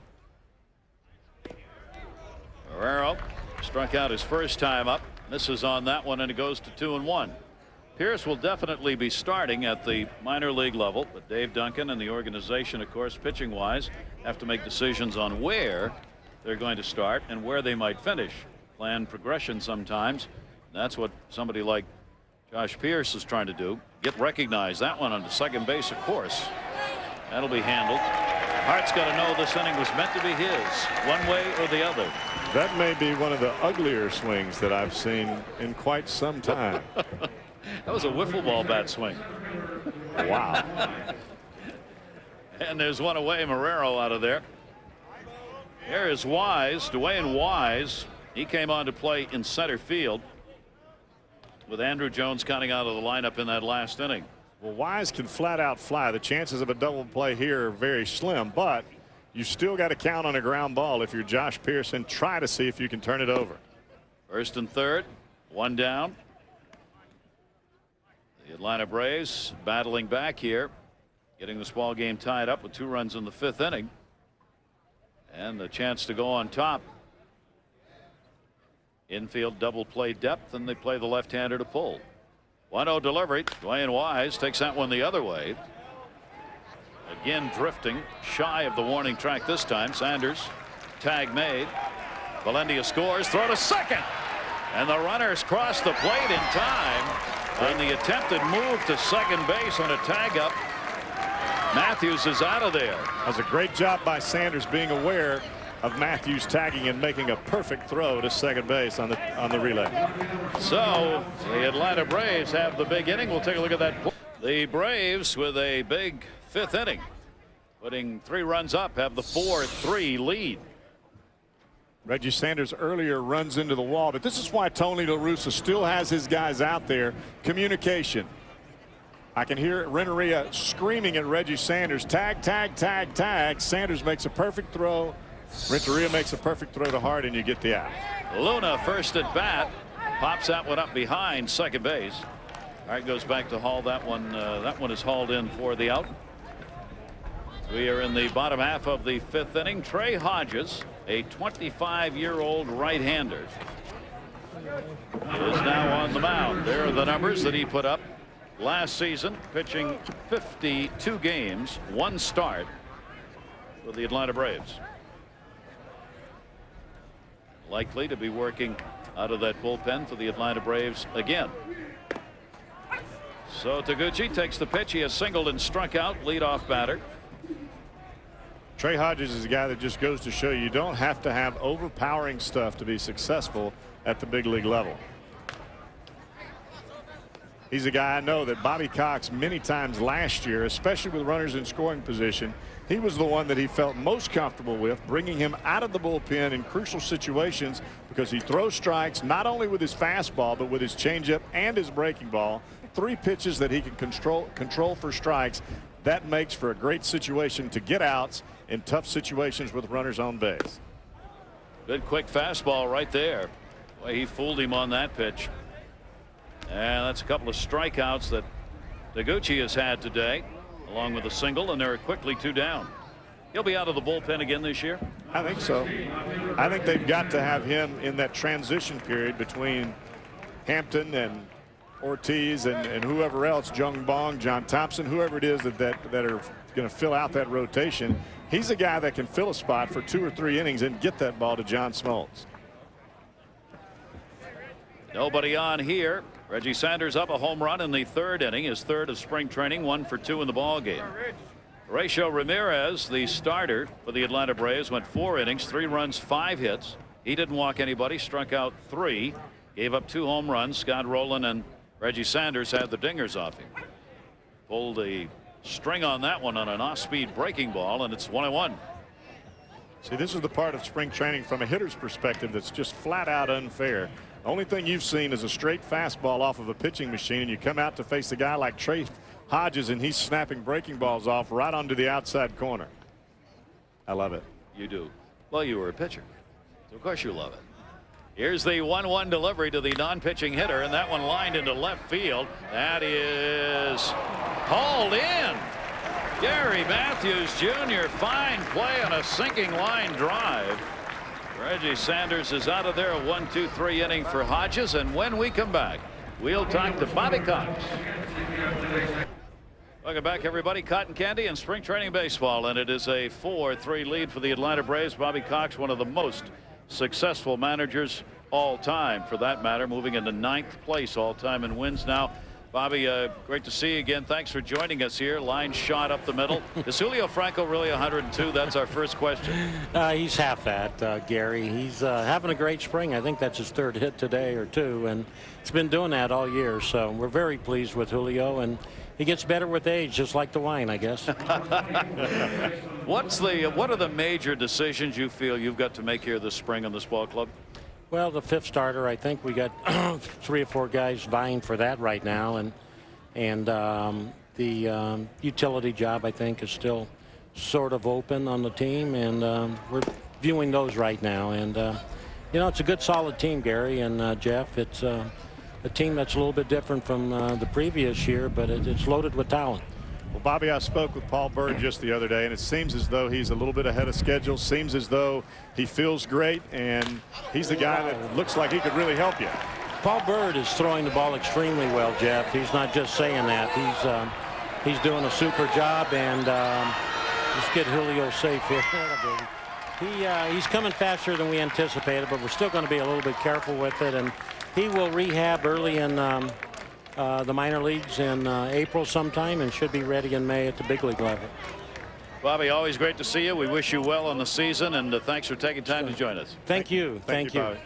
Guerrero struck out his first time up. Misses on that one, and it goes to 2-1. Pierce will definitely be starting at the minor league level, but Dave Duncan and the organization, of course, pitching wise, have to make decisions on where they're going to start and where they might finish. Plan progression sometimes. That's what somebody like Josh Pierce is trying to do. Get recognized. That one on the second base, of course. That'll be handled. Hart's got to know this inning was meant to be his, one way or the other. That may be one of the uglier swings that I've seen in quite some time. That was a wiffle ball bat swing. Wow. And there's one away. Marrero out of there. Here is Wise, Dwayne Wise. He came on to play in center field with Andrew Jones counting out of the lineup in that last inning. Well, Wise can flat out fly. The chances of a double play here are very slim, but you still got to count on a ground ball if you're Josh Pearson. Try to see if you can turn it over. First and third, one down. The Atlanta Braves battling back here, getting this ball game tied up with 2 runs in the 5th inning, and the chance to go on top. Infield double play depth, and they play the left-hander to pull. 1-0 delivery. Dwayne Wise takes that one the other way. Again drifting shy of the warning track this time. Sanders, tag made. Valendia scores. Throw to second, and the runners cross the plate in time. On the attempted move to second base on a tag up, Matthews is out of there. That was a great job by Sanders being aware of Matthews tagging and making a perfect throw to second base on the relay. So the Atlanta Braves have the big inning. We'll take a look at that. The Braves with a big 5th inning, putting 3 runs up, have the 4-3 lead. Reggie Sanders earlier runs into the wall, but this is why Tony La Russa still has his guys out there. Communication. I can hear Renteria screaming at Reggie Sanders. Tag, tag, tag, tag. Sanders makes a perfect throw. Renteria makes a perfect throw to Hart, and you get the out. Luna first at bat, pops that one up behind second base. All right, goes back to Hall. That one is hauled in for the out. We are in the bottom half of the 5th inning. Trey Hodges, a 25-year-old right-hander, is now on the mound. There are the numbers that he put up last season, pitching 52 games, 1 start for the Atlanta Braves. Likely to be working out of that bullpen for the Atlanta Braves again. So Taguchi takes the pitch. He has singled and struck out, leadoff batter. Trey Hodges is a guy that just goes to show you don't have to have overpowering stuff to be successful at the big league level. He's a guy I know that Bobby Cox many times last year, especially with runners in scoring position, he was the one that he felt most comfortable with, bringing him out of the bullpen in crucial situations because he throws strikes not only with his fastball but with his changeup and his breaking ball. 3 pitches that he can control for strikes. That makes for a great situation to get outs in tough situations with runners on base. Good quick fastball right there. Boy, he fooled him on that pitch. And that's a couple of strikeouts that Taguchi has had today, along with a single, and there are quickly 2 down. He'll be out of the bullpen again this year. I think so. I think they've got to have him in that transition period between Hampton and Ortiz and whoever else, Jung Bong, John Thompson, whoever it is that are going to fill out that rotation. He's a guy that can fill a spot for 2 or 3 innings and get that ball to John Smoltz. Nobody on here. Reggie Sanders up a home run in the 3rd inning, his 3rd of spring training, 1 for 2 in the ball game. Horatio Ramirez, the starter for the Atlanta Braves, went 4 innings, 3 runs, 5 hits. He didn't walk anybody, struck out 3, gave up 2 home runs. Scott Rowland and Reggie Sanders had the dingers off him. Pulled the string on that one on an off-speed breaking ball, and it's 1-1. See, this is the part of spring training from a hitter's perspective that's just flat out unfair. The only thing you've seen is a straight fastball off of a pitching machine, and you come out to face a guy like Trey Hodges, and he's snapping breaking balls off right onto the outside corner. I love it. You do. Well, you were a pitcher, so of course you love it. Here's the 1-1 delivery to the non-pitching hitter, and that one lined into left field. That is hauled in. Gary Matthews Jr. Fine play on a sinking line drive. Reggie Sanders is out of there. A 1-2-3 inning for Hodges, and when we come back, we'll talk to Bobby Cox. Welcome back, everybody. Cotton candy and spring training baseball, and it is a 4-3 lead for the Atlanta Braves. Bobby Cox, one of the most successful managers all time, for that matter, moving into 9th place all time in wins now. Bobby, great to see you again. Thanks for joining us here. Line shot up the middle. Is Julio Franco really 102? That's our first question. He's half that, Gary. He's having a great spring. I think that's his 3rd hit today or 2, and it's been doing that all year. So we're very pleased with Julio, and he gets better with age, just like the wine, I guess. What are the major decisions you feel you've got to make here this spring on this ball club? Well, the 5th starter, I think we got 3 or 4 guys vying for that right now, and the utility job, I think, is still sort of open on the team, and we're viewing those right now. And you know, it's a good, solid team, Gary and Jeff. It's a team that's a little bit different from the previous year, but it's loaded with talent. Well, Bobby, I spoke with Paul Bird just the other day, and it seems as though he's a little bit ahead of schedule. Seems as though he feels great, and he's the guy that looks like he could really help you. Paul Bird is throwing the ball extremely well, Jeff. He's not just saying that. He's doing a super job, and let's get Julio safe here. He's coming faster than we anticipated, but we're still going to be a little bit careful with it, and he will rehab early in the minor leagues in April sometime, and should be ready in May at the big league level. Bobby, always great to see you. We wish you well on the season, and thanks for taking time to join us. Thank you. Thank you.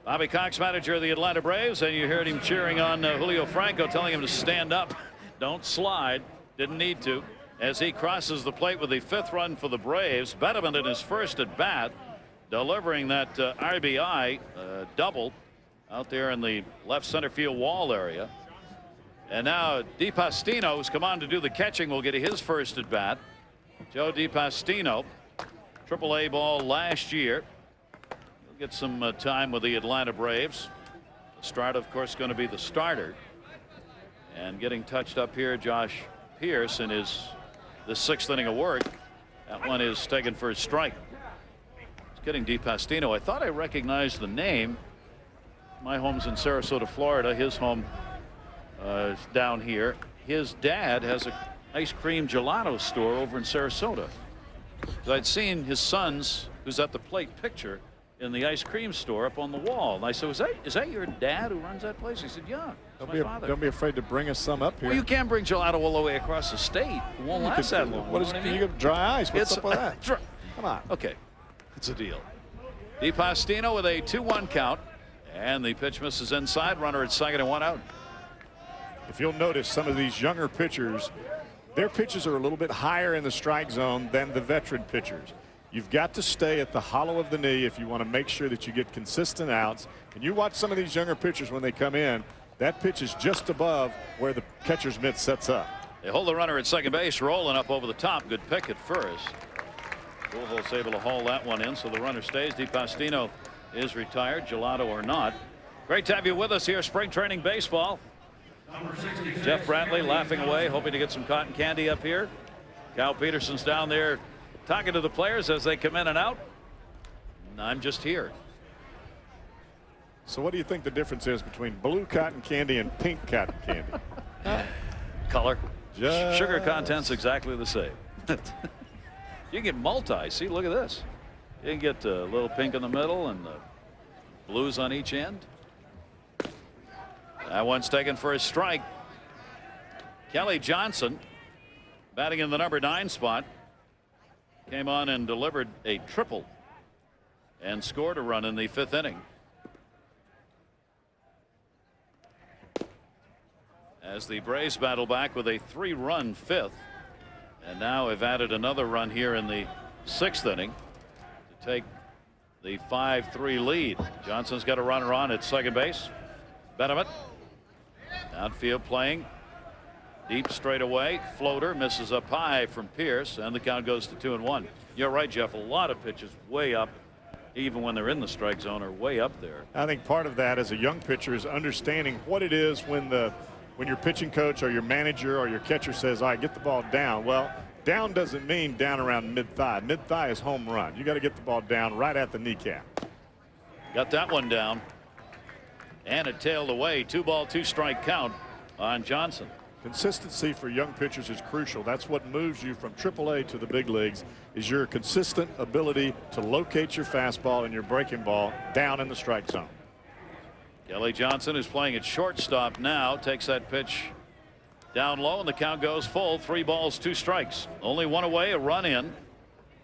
Bobby Cox, manager of the Atlanta Braves, and you heard him cheering on Julio Franco, telling him to stand up, don't slide. Didn't need to, as he crosses the plate with the 5th run for the Braves. Betterman in his first at bat, delivering that RBI double out there in the left center field wall area. And now DePastino, who's come on to do the catching, will get his first at bat. Joe DePastino, AAA ball last year. He'll get some time with the Atlanta Braves. The start, of course, going to be the starter. And getting touched up here, Josh Pierce in the 6th inning of work. That one is taken for a strike. It's getting DePastino. I thought I recognized the name. My home's in Sarasota, Florida. His home is down here. His dad has an ice cream gelato store over in Sarasota. I'd seen his son's, who's at the plate, picture in the ice cream store up on the wall. And I said, is that your dad who runs that place? He said, yeah, it's my father. Don't be afraid to bring us some up here. Well, you can't bring gelato all the way across the state. It won't last that long. What is, can you get dry ice? What's up with that? Come on. Okay, it's a deal. DePastino with a 2-1 count. And the pitch misses inside. Runner at second and 1 out. If you'll notice, some of these younger pitchers, their pitches are a little bit higher in the strike zone than the veteran pitchers. You've got to stay at the hollow of the knee if you want to make sure that you get consistent outs. And you watch some of these younger pitchers when they come in, that pitch is just above where the catcher's mitt sets up. They hold the runner at second base, rolling up over the top. Good pick at first. Pujols able to haul that one in, so the runner stays. DePastino is retired, gelato or not. Great to have you with us here, spring training baseball. Jeff Brantley laughing away, hoping to get some cotton candy up here. Cal Peterson's down there talking to the players as they come in and out. I'm just here. So what do you think the difference is between blue cotton candy and pink cotton candy? Color. Sugar content's exactly the same. You can get multi. See, look at this. You can get a little pink in the middle and the blues on each end. That one's taken for a strike. Kelly Johnson, batting in the number 9 spot, came on and delivered a triple and scored a run in the 5th inning. As the Braves battle back with a 3-run 5th, and now have added another run here in the 6th inning to take the 5-3 lead. Johnson's got a runner on at second base. Bennett outfield playing deep straightaway. Floater misses up high from Pierce, and the count goes to 2-1. You're right, Jeff. A lot of pitches way up, even when they're in the strike zone, are way up there. I think part of that as a young pitcher is understanding what it is when your pitching coach or your manager or your catcher says, all right, get the ball down. Well, down doesn't mean down around mid-thigh. Mid-thigh is home run. You got to get the ball down right at the kneecap. Got that one down. And it tailed away. 2-ball, 2-strike count on Johnson. Consistency for young pitchers is crucial. That's what moves you from AAA to the big leagues, is your consistent ability to locate your fastball and your breaking ball down in the strike zone. Kelly Johnson, who's playing at shortstop now, takes that pitch down low, and the count goes full. 3 balls, 2 strikes. Only one away, a run in.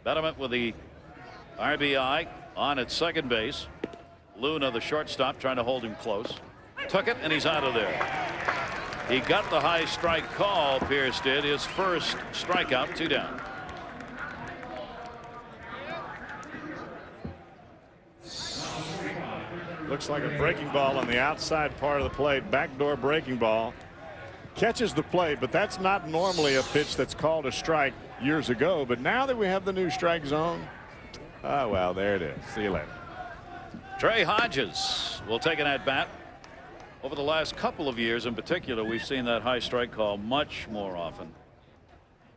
Betterment with the RBI on at second base. Luna, the shortstop, trying to hold him close. Took it, and he's out of there. He got the high strike call, Pierce did. His first strikeout, 2 down. Looks like a breaking ball on the outside part of the plate. Backdoor breaking ball. Catches the plate, but that's not normally a pitch that's called a strike years ago. But now that we have the new strike zone, oh, well, there it is. See you later. Trey Hodges will take an at-bat. Over the last couple of years in particular, we've seen that high strike call much more often.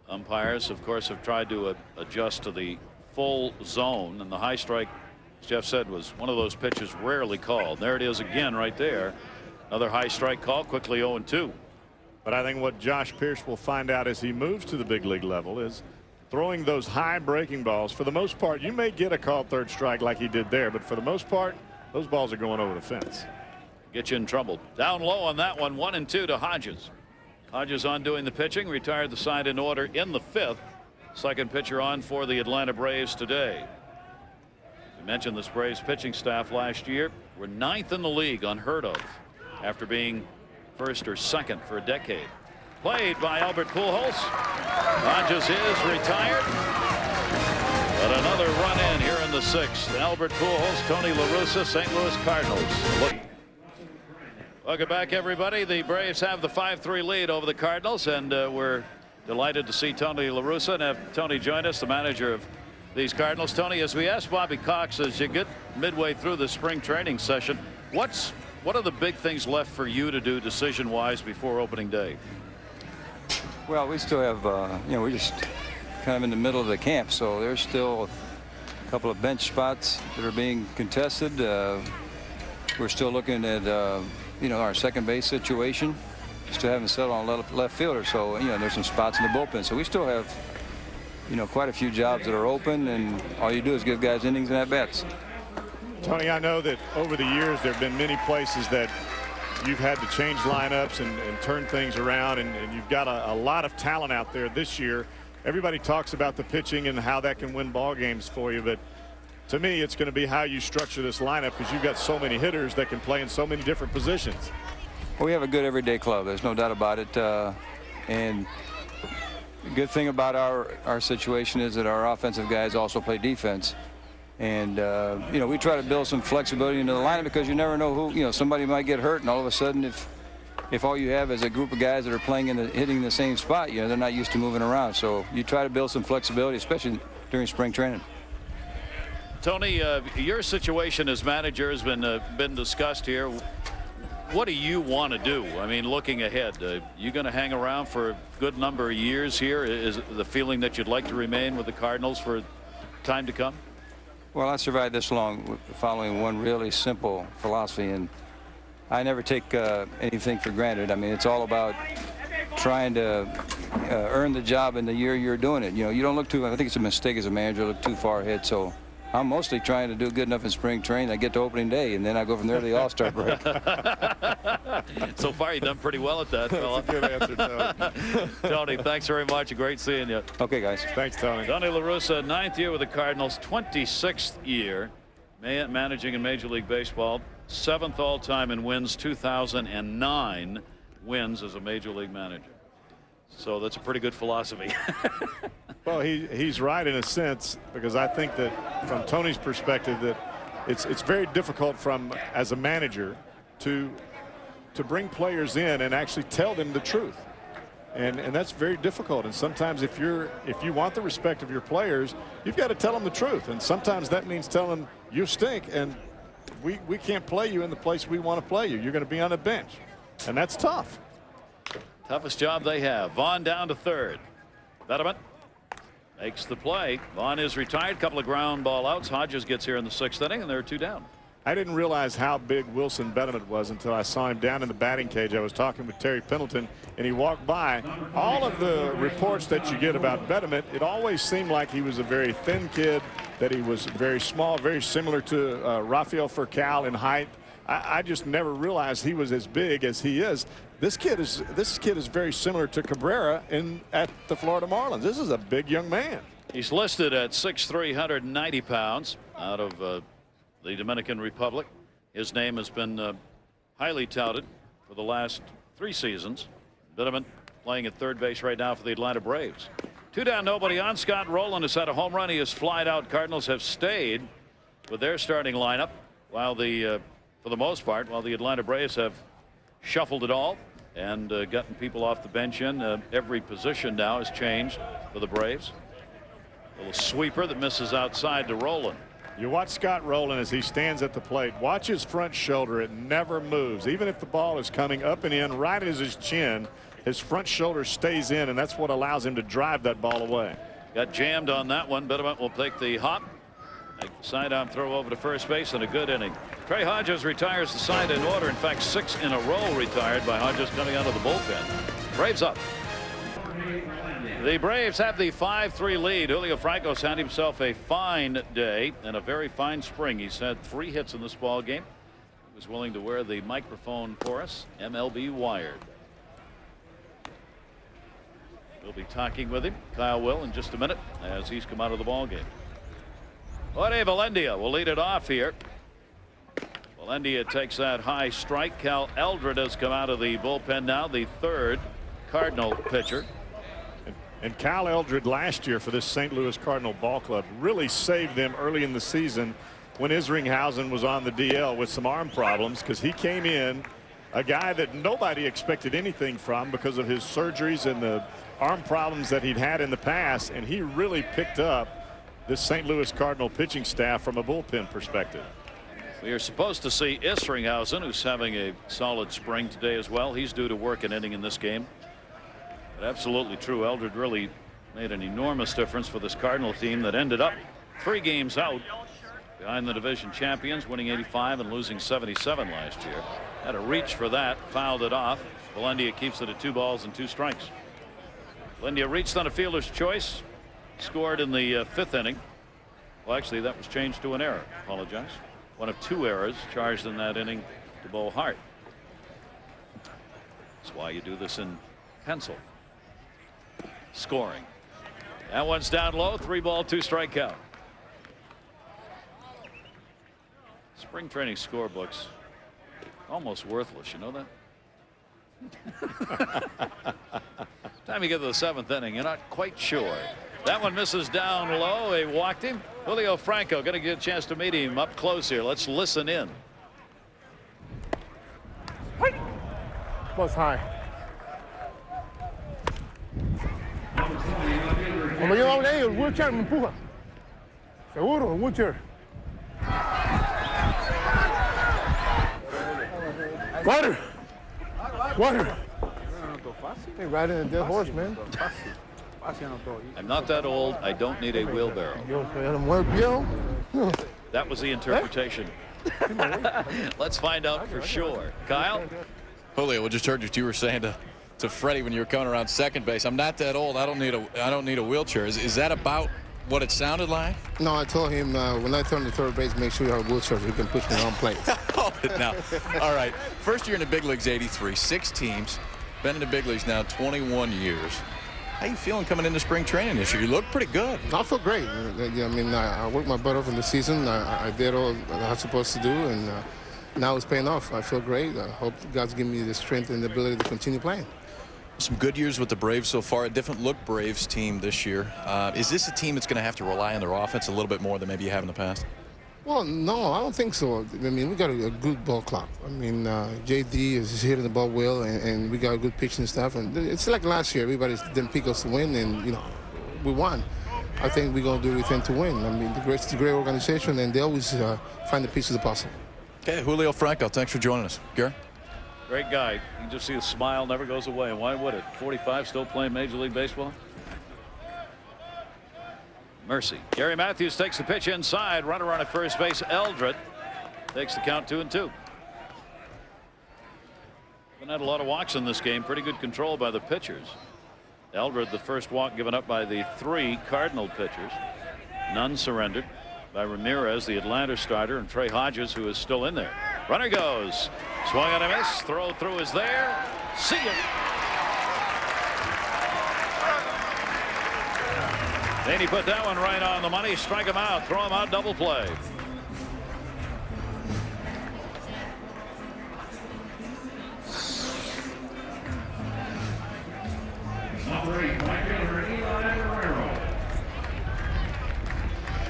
Umpires, of course, have tried to adjust to the full zone, and the high strike, as Jeff said, was one of those pitches rarely called. There it is again right there. Another high strike call, quickly 0-2. But I think what Josh Pierce will find out as he moves to the big league level is throwing those high breaking balls. For the most part, you may get a called third strike like he did there, but for the most part, those balls are going over the fence. Get you in trouble. Down low on that one, 1-2 to Hodges. Hodges on doing the pitching, retired the side in order in the 5th. Second pitcher on for the Atlanta Braves today. We mentioned this Braves pitching staff last year were 9th in the league, unheard of, after being 1st or 2nd for a decade. Played by Albert Pujols. Hodges is retired. But another run in here in the 6th. Albert Pujols, Tony La Russa, St. Louis Cardinals. Welcome back, everybody. The Braves have the 5-3 lead over the Cardinals, and we're delighted to see Tony La Russa and have Tony join us, the manager of these Cardinals. Tony, as we asked Bobby Cox, as you get midway through the spring training session, what's What are the big things left for you to do decision-wise before opening day? Well, we still have, we're just kind of in the middle of the camp, so there's still a couple of bench spots that are being contested. We're still looking at, our second base situation. Still haven't settled on left fielder, so, there's some spots in the bullpen. So we still have, quite a few jobs that are open, and all you do is give guys innings and at-bats. Tony, I know that over the years there have been many places that you've had to change lineups and turn things around, and you've got a lot of talent out there this year. Everybody talks about the pitching and how that can win ball games for you, but to me it's going to be how you structure this lineup, because you've got so many hitters that can play in so many different positions. Well, we have a good everyday club. There's no doubt about it. And the good thing about our situation is that our offensive guys also play defense. And, we try to build some flexibility into the lineup, because you never know who, somebody might get hurt, and all of a sudden if all you have is a group of guys that are playing hitting the same spot, they're not used to moving around. So you try to build some flexibility, especially during spring training. Tony, your situation as manager has been discussed here. What do you want to do? I mean, looking ahead, you going to hang around for a good number of years here? Is it the feeling that you'd like to remain with the Cardinals for time to come? Well, I survived this long following one really simple philosophy, and I never take anything for granted. I mean, it's all about trying to earn the job in the year you're doing it. You don't look I think it's a mistake as a manager to look too far ahead. So I'm mostly trying to do good enough in spring training. I get to opening day, and then I go from there to the All-Star break. So far, you've done pretty well at that, fella. That's a good answer, Tony. Tony, thanks very much. Great seeing you. Okay, guys. Thanks, Tony. Tony La Russa, 9th year with the Cardinals, 26th year managing in Major League Baseball, 7th all-time in wins, 2009 wins as a Major League manager. So that's a pretty good philosophy. Well, he's right in a sense, because I think that from Tony's perspective that it's very difficult as a manager to bring players in and actually tell them the truth. And that's very difficult. And sometimes if you want the respect of your players, you've got to tell them the truth. And sometimes that means telling them you stink and we can't play you in the place we want to play you. You're going to be on the bench. And that's tough. Toughest job they have. Vaughn down to third. Betterman makes the play. Vaughn is retired. Couple of ground ball outs. Hodges gets here in the 6th inning, and there are 2 down. I didn't realize how big Wilson Betterman was until I saw him down in the batting cage. I was talking with Terry Pendleton, and he walked by. All of the reports that you get about Betterman, it always seemed like he was a very thin kid, that he was very small, very similar to Rafael Furcal in height. I just never realized he was as big as he is. This kid is very similar to Cabrera at the Florida Marlins. This is a big young man. He's listed at 6'3", 190 pounds, out of the Dominican Republic. His name has been highly touted for the last 3 seasons. Bitterman playing at third base right now for the Atlanta Braves. 2 down, nobody on. Scott Rowland has had a home run. He has flied out. Cardinals have stayed with their starting lineup, while for the most part, while the Atlanta Braves have shuffled it all and gotten people off the bench in. Every position now has changed for the Braves. A little sweeper that misses outside to Rowland. You watch Scott Rowland as he stands at the plate. Watch his front shoulder. It never moves. Even if the ball is coming up and in right as his chin, his front shoulder stays in, and that's what allows him to drive that ball away. Got jammed on that one. Bitterman will take the hop. Make the sidearm throw over to first base, and a good inning. Trey Hodges retires the side in order. In fact, 6 in a row retired by Hodges coming out of the bullpen. Braves up. The Braves have the 5-3 lead. Julio Franco's had himself a fine day and a very fine spring. He's had 3 hits in this ball game. He was willing to wear the microphone for us. MLB Wired. We'll be talking with him, Kyle will, in just a minute as he's come out of the ball game. Jorge Valendia will lead it off here. Valendia takes that high strike. Cal Eldred has come out of the bullpen now, the 3rd Cardinal pitcher. And Cal Eldred last year for this St. Louis Cardinal ball club really saved them early in the season when Isringhausen was on the DL with some arm problems, because he came in a guy that nobody expected anything from because of his surgeries and the arm problems that he'd had in the past, and he really picked up this St. Louis Cardinal pitching staff from a bullpen perspective. We are supposed to see Isringhausen, who's having a solid spring today as well. He's due to work an inning in this game. But absolutely true. Eldred really made an enormous difference for this Cardinal team that ended up 3 games out behind the division champions, winning 85 and losing 77 last year. Had a reach for that, fouled it off. Valendia keeps it at 2 balls and 2 strikes. Valendia reached on a fielder's choice, scored in the 5th inning. Well, actually, that was changed to an error. Apologize. One of 2 errors charged in that inning to Bo Hart. That's why you do this in pencil. Scoring. That one's down low. 3 ball, 2 strike count. Spring training scorebooks almost worthless. You know that? Time you get to the 7th inning, you're not quite sure. That one misses down low. He walked him. Julio Franco going to get a chance to meet him up close here. Let's listen in. Ball's high. Cuando yo hablé, el wheelchair me empuja. Seguro, el wheelchair. Water. Water. They riding a dead horse, man. I'm not that old. I don't need a wheelbarrow. That was the interpretation. Let's find out for sure. Kyle? Julio, we just heard what you were saying to Freddie when you were coming around second base. I'm not that old. I don't need a wheelchair. Is that about what it sounded like? No, I told him when I turn to third base, make sure you have a wheelchair so you can push me on plate. Hold it now. All right. First year in the big leagues, 83. 6 teams. Been in the big leagues now 21 years. How you feeling coming into spring training this year? You look pretty good. I feel great. I mean, I worked my butt off in the season. I did all I was supposed to do, and now it's paying off. I feel great. I hope God's given me the strength and the ability to continue playing. Some good years with the Braves so far. A different look Braves team this year. Is this a team that's going to have to rely on their offense a little bit more than maybe you have in the past? Well, no, I don't think so. I mean, we got a good ball club. I mean, JD is hitting the ball well, and we got a good pitching staff. And it's like last year. Everybody didn't pick us to win, and, you know, we won. I think we're going to do everything to win. I mean, it's a great organization, and they always find the pieces of the puzzle. Okay, Julio Franco, thanks for joining us. Gary? Great guy. You can just see the smile never goes away. And why would it? 45, still playing Major League Baseball? Mercy. Gary Matthews takes the pitch inside. Runner on at first base. Eldred takes the count 2-2. Been had a lot of walks in this game. Pretty good control by the pitchers. Eldred, the first walk given up by the 3 Cardinal pitchers. None surrendered by Ramirez, the Atlanta starter, and Trey Hodges, who is still in there. Runner goes. Swung on a miss. Throw through is there. See ya. Then he put that one right on the money. Strike him out. Throw him out. Double play.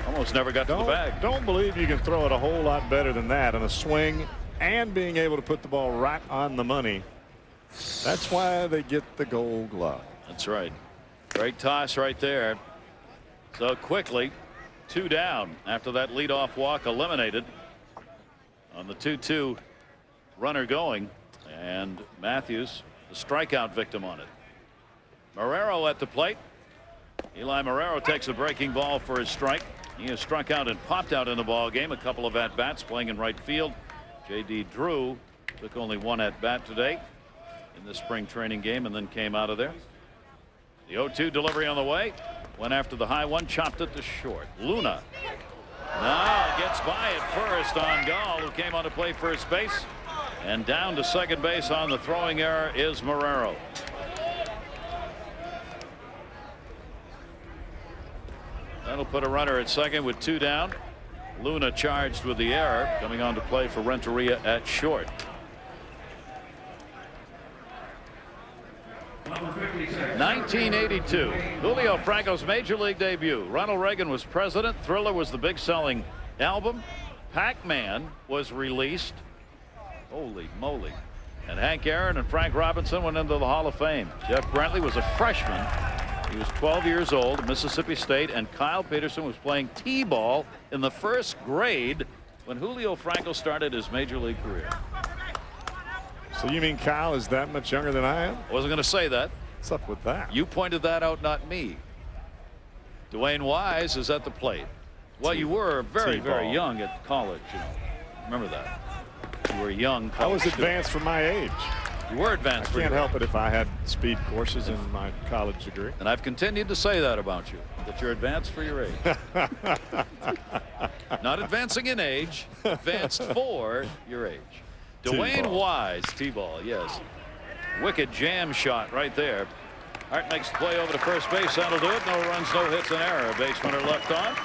Almost never got to the bag. Don't believe you can throw it a whole lot better than that in a swing and being able to put the ball right on the money. That's why they get the Gold Glove. That's right. Great toss right there. So quickly 2 down after that leadoff walk eliminated on the 2-2 runner going, and Matthews the strikeout victim on it. Marrero at the plate. Eli Marrero takes a breaking ball for his strike. He has struck out and popped out in the ball game. A couple of at bats playing in right field. J.D. Drew took only 1 at bat today in the spring training game and then came out of there. The 0-2 delivery on the way. Went after the high one, chopped it to short. Luna now gets by at first on Gall, who came on to play first base, and down to second base on the throwing error is Marrero. That'll put a runner at second with 2 down. Luna charged with the error, coming on to play for Renteria at short. 1982, Julio Franco's major league debut. Ronald Reagan was president. Thriller was the big selling album. Pac-Man was released. Holy moly. And Hank Aaron and Frank Robinson went into the Hall of Fame. Jeff Brantley was a freshman. He was 12 years old at Mississippi State, and Kyle Peterson was playing t-ball in the 1st grade when Julio Franco started his major league career. So you mean Kyle is that much younger than I am? I wasn't going to say that. What's up with that? You pointed that out, not me. Dwayne Wise is at the plate. Well, you were very, very young at college. You know. Remember that. You were young. I was advanced for my age. You were advanced. I can't help it if I had speed courses in my college degree. And I've continued to say that about you, that you're advanced for your age. Not advancing in age, advanced for your age. Dwayne Wise, T-ball, yes. Wicked jam shot right there. Hart makes the play over to first base. That'll do it. No runs, no hits, an error. Base runner left on.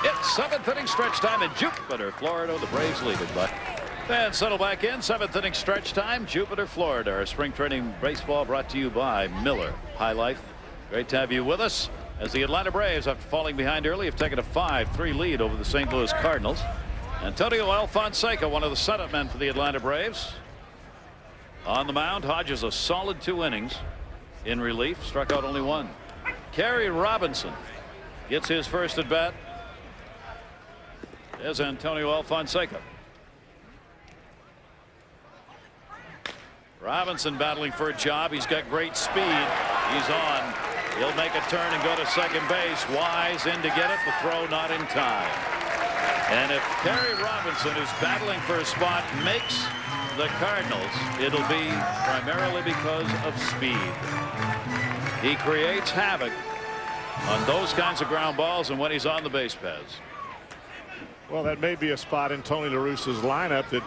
It's 7th inning stretch time in Jupiter, Florida. The Braves lead it, but then settle back in. 7th inning stretch time, Jupiter, Florida. Our spring training baseball brought to you by Miller High Life. Great to have you with us as the Atlanta Braves, after falling behind early, have taken a 5-3 lead over the St. Louis Cardinals. Antonio Alfonseca, one of the setup men for the Atlanta Braves. On the mound, Hodges a solid 2 innings in relief, struck out only 1. Kerry Robinson gets his first at bat. There's Antonio Alfonseca. Robinson battling for a job. He's got great speed. He's on. He'll make a turn and go to second base. Wise in to get it. The throw not in time. And if Kerry Robinson, who's battling for a spot, makes the Cardinals, it'll be primarily because of speed. He creates havoc on those kinds of ground balls and when he's on the base paths. Well, that may be a spot in Tony La Russa's lineup that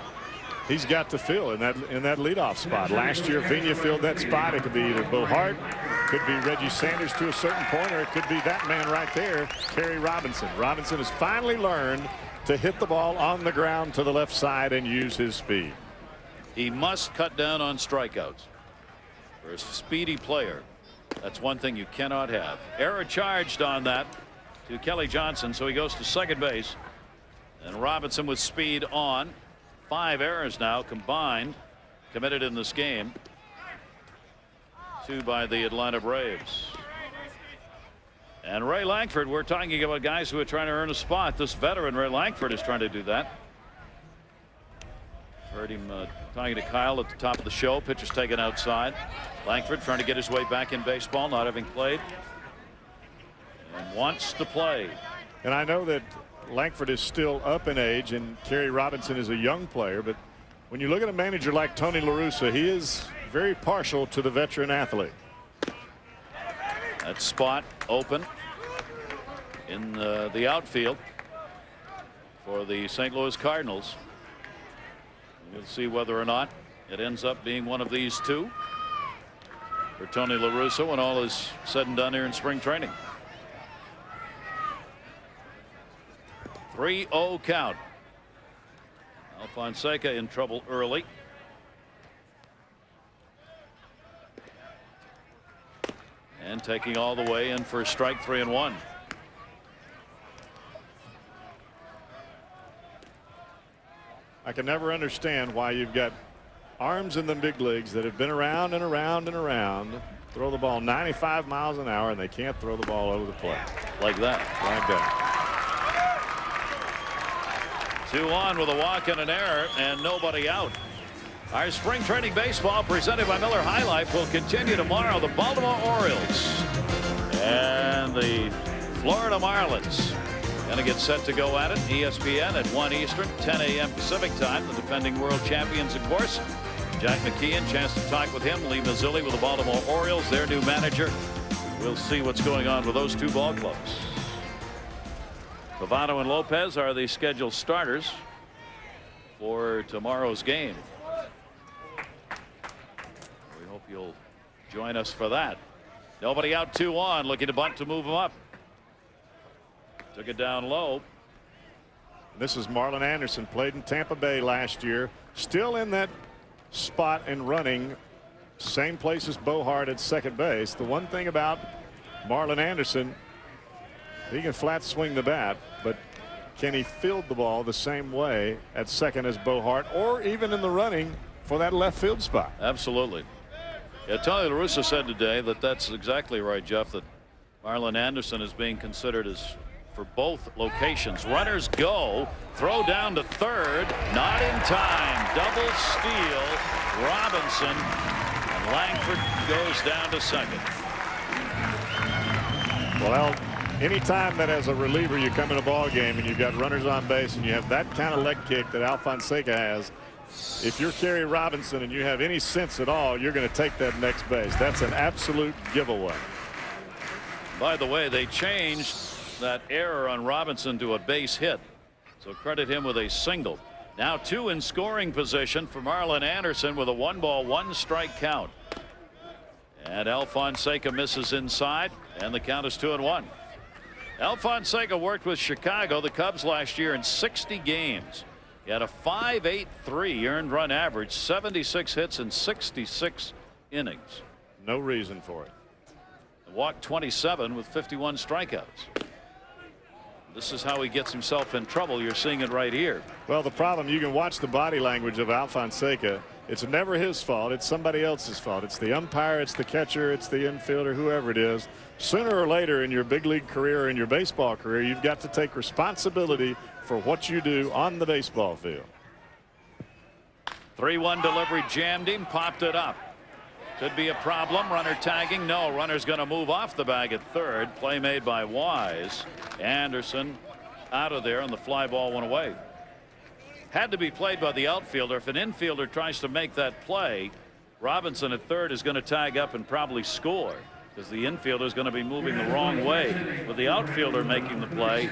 he's got to fill in that leadoff spot. Last year, Vigna filled that spot. It could be either Bo Hart, could be Reggie Sanders to a certain point, or it could be that man right there, Kerry Robinson. Robinson has finally learned to hit the ball on the ground to the left side and use his speed. He must cut down on strikeouts. For a speedy player, that's one thing you cannot have. Error charged on that to Kelly Johnson, so he goes to second base. And Robinson with speed on. 5 errors now combined committed in this game. 2 by the Atlanta Braves. And Ray Lankford, we're talking about guys who are trying to earn a spot. This veteran Ray Lankford is trying to do that. Heard him talking to Kyle at the top of the show. Pitcher's taken outside. Lankford trying to get his way back in baseball, not having played, and wants to play. And I know that Lankford is still up in age and Kerry Robinson is a young player, but when you look at a manager like Tony La Russa, he is very partial to the veteran athlete. That spot open in the outfield for the St. Louis Cardinals. We'll see whether or not it ends up being one of these 2 for Tony La Russa when all is said and done here in spring training. 3-0 count. Alfonseca in trouble early. And taking all the way in for strike 3 and 1. I can never understand why you've got arms in the big leagues that have been around and around and around, throw the ball 95 miles an hour, and they can't throw the ball over the plate. Like that. Like that. 2 on with a walk and an error and nobody out. Our spring training baseball presented by Miller High Life will continue tomorrow. The Baltimore Orioles and the Florida Marlins going to get set to go at it. ESPN at 1 Eastern, 10 a.m. Pacific time. The defending world champions, of course. Jack McKeon, chance to talk with him. Lee Mazzilli with the Baltimore Orioles, their new manager. We'll see what's going on with those 2 ball clubs. Pavano and Lopez are the scheduled starters for tomorrow's game. We hope you'll join us for that. Nobody out, 2 on, looking to bunt to move them up. Took it down low. This is Marlon Anderson, played in Tampa Bay last year, still in that spot and running, same place as Bo Hart at second base. The one thing about Marlon Anderson, he can flat swing the bat, but can he field the ball the same way at second as Bo Hart, or even in the running for that left field spot? Absolutely. Yeah, Tony La Russa said today that that's exactly right, Jeff, that Marlon Anderson is being considered his for both locations. Runners go. Throw down to third. Not in time. Double steal. Robinson. And Langford goes down to second. Well, anytime that as a reliever you come in a ball game and you've got runners on base and you have that kind of leg kick that Alfonseca has, if you're Kerry Robinson and you have any sense at all, you're going to take that next base. That's an absolute giveaway. By the way, they changed that error on Robinson to a base hit, so credit him with a single. Now 2 in scoring position for Marlon Anderson with a 1-ball 1-strike count. And Alfonseca misses inside, and the count is 2-1. Alfonseca worked with Chicago, the Cubs, last year in 60 games. He had a 5.83 earned run average, 76 hits in 66 innings. No reason for it. Walked 27 with 51 strikeouts. This is how he gets himself in trouble. You're seeing it right here. Well, the problem, you can watch the body language of Alfonseca. It's never his fault. It's somebody else's fault. It's the umpire, it's the catcher, it's the infielder, whoever it is. Sooner or later in your big league career or in your baseball career, you've got to take responsibility for what you do on the baseball field. 3-1 delivery, jammed him, popped it up. Could be a problem. Runner tagging. No, runner's going to move off the bag at third. Play made by Wise. Anderson out of there, and the fly ball went away. Had to be played by the outfielder. If an infielder tries to make that play, Robinson at third is going to tag up and probably score, because the infielder is going to be moving the wrong way. With the outfielder making the play,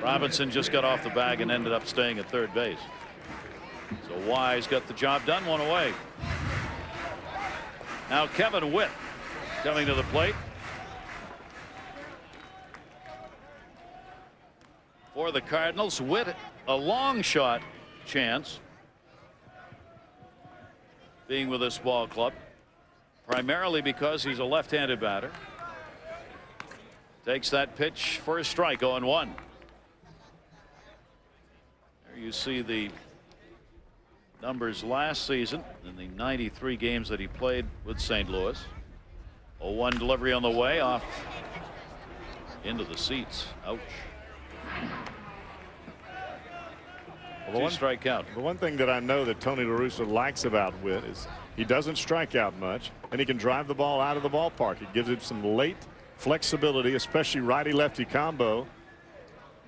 Robinson just got off the bag and ended up staying at third base. So Wise got the job done, one away. Now Kevin Witt coming to the plate for the Cardinals. Witt, a long shot chance being with this ball club, primarily because he's a left-handed batter. Takes that pitch for a strike, 0-1. There you see the numbers last season in the 93 games that he played with St. Louis. 0-1 delivery on the way, off into the seats. Ouch. Well, 2-strike count. The one thing that I know that Tony La Russa likes about Witt is he doesn't strike out much, and he can drive the ball out of the ballpark. It gives him some late flexibility, especially righty-lefty combo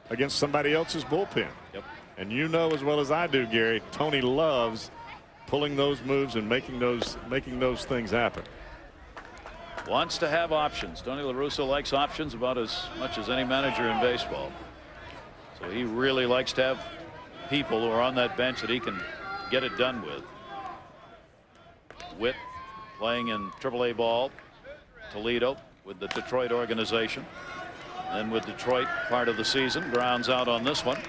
against somebody else's bullpen. Yep. And you know as well as I do, Gary, Tony loves pulling those moves and making those things happen. Wants to have options. Tony La Russa likes options about as much as any manager in baseball. So he really likes to have people who are on that bench that he can get it done with. Witt playing in AAA ball, Toledo with the Detroit organization, and with Detroit part of the season. Grounds out on this one.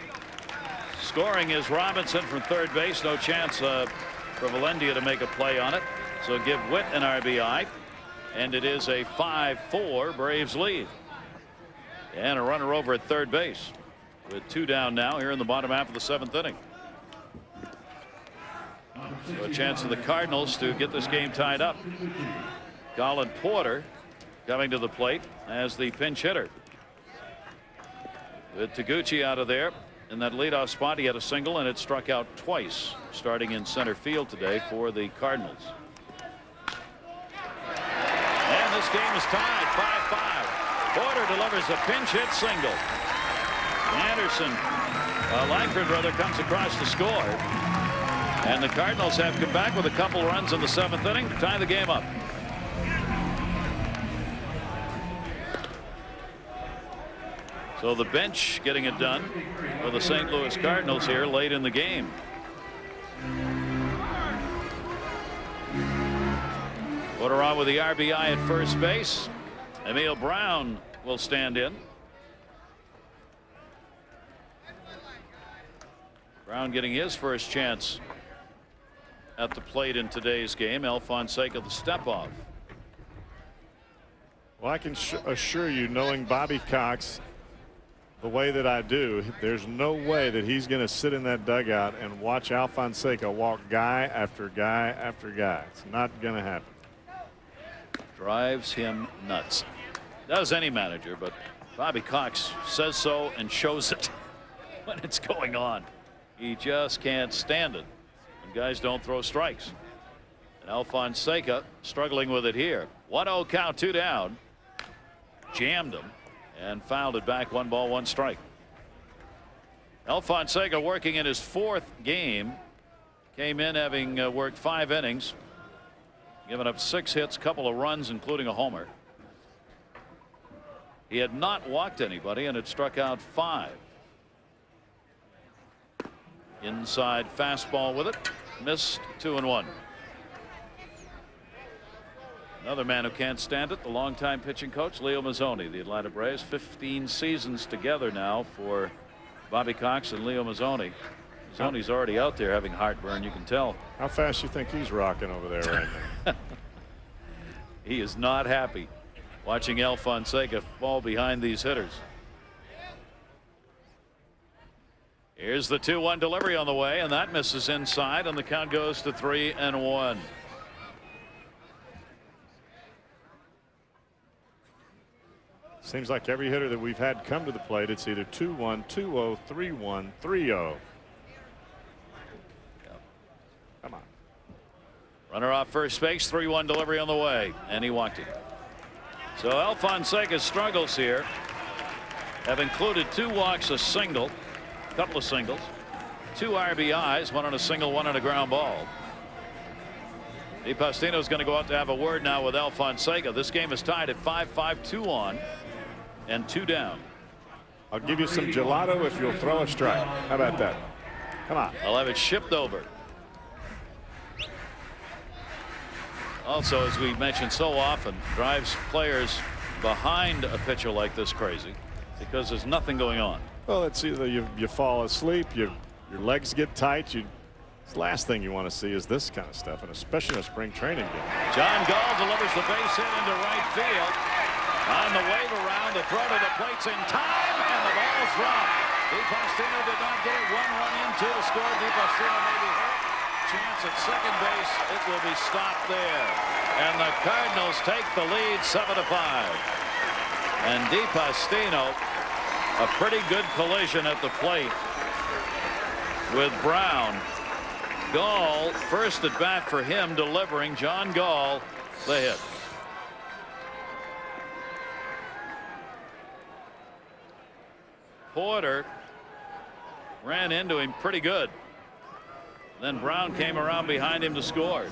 Scoring is Robinson from third base. No chance for Valendia to make a play on it. So give Witt an RBI. And it is a 5-4 Braves lead. And a runner over at third base with 2 down now here in the bottom half of the 7th inning. So a chance for the Cardinals to get this game tied up. Colin Porter coming to the plate as the pinch hitter. With Taguchi out of there. In that leadoff spot, he had a single, and it struck out twice, starting in center field today for the Cardinals. And this game is tied 5-5. Porter delivers a pinch hit single. Anderson, Langford rather, comes across to score. And the Cardinals have come back with a couple runs in the 7th inning to tie the game up. So the bench getting it done for the St. Louis Cardinals here late in the game. Porter on with the RBI at first base. Emil Brown will stand in. Brown getting his first chance at the plate in today's game. Alfonseca the step off. Well, I can assure you, knowing Bobby Cox the way that I do, there's no way that he's going to sit in that dugout and watch Alfonseca walk guy after guy after guy. It's not going to happen. Drives him nuts. Does any manager, but Bobby Cox says so and shows it when it's going on. He just can't stand it when guys don't throw strikes. And Alfonseca struggling with it here. 1-0 count, 2 down. Jammed him and fouled it back. 1 ball, 1 strike. Alfonseca working in his 4th game. Came in having worked 5 innings. Given up 6 hits, couple of runs, including a homer. He had not walked anybody and had struck out 5. Inside fastball with it. Missed 2-1. Another man who can't stand it, the longtime pitching coach, Leo Mazzoni, the Atlanta Braves. 15 seasons together now for Bobby Cox and Leo Mazzoni. Mazzoni's already out there having heartburn, you can tell. How fast you think he's rocking over there right now? He is not happy watching Alfonseca fall behind these hitters. Here's the 2-1 delivery on the way, and that misses inside, and the count goes to 3-1. Seems like every hitter that we've had come to the plate, it's either 2-1, 2-0, 3-1, 3-0. Come on. Runner off first base, 3-1 delivery on the way, and he walked it. So Alfonseca's struggles here have included 2 walks, a single, a couple of singles, 2 RBIs, 1 on a single, 1 on a ground ball. DiPastino's going to go out to have a word now with Alfonseca. This game is tied at 5-5, 2 on and 2 down. I'll give you some gelato if you'll throw a strike. How about that? Come on. I'll have it shipped over. Also, as we mentioned so often, drives players behind a pitcher like this crazy because there's nothing going on. Well, it's either you fall asleep, your legs get tight. The last thing you want to see is this kind of stuff, and especially in a spring training game. John Gall delivers the base hit into right field. On the wave around, the throw to the plate's in time, and the ball's dropped. DiPastino did not get it. 1 run into the score. DiPastino may be hurt. Chance at second base. It will be stopped there. And the Cardinals take the lead 7-5. And DiPastino, a pretty good collision at the plate with Brown. Gall, first at bat for him, delivering. John Gall, the hit. Porter ran into him pretty good. Then Brown came around behind him to score.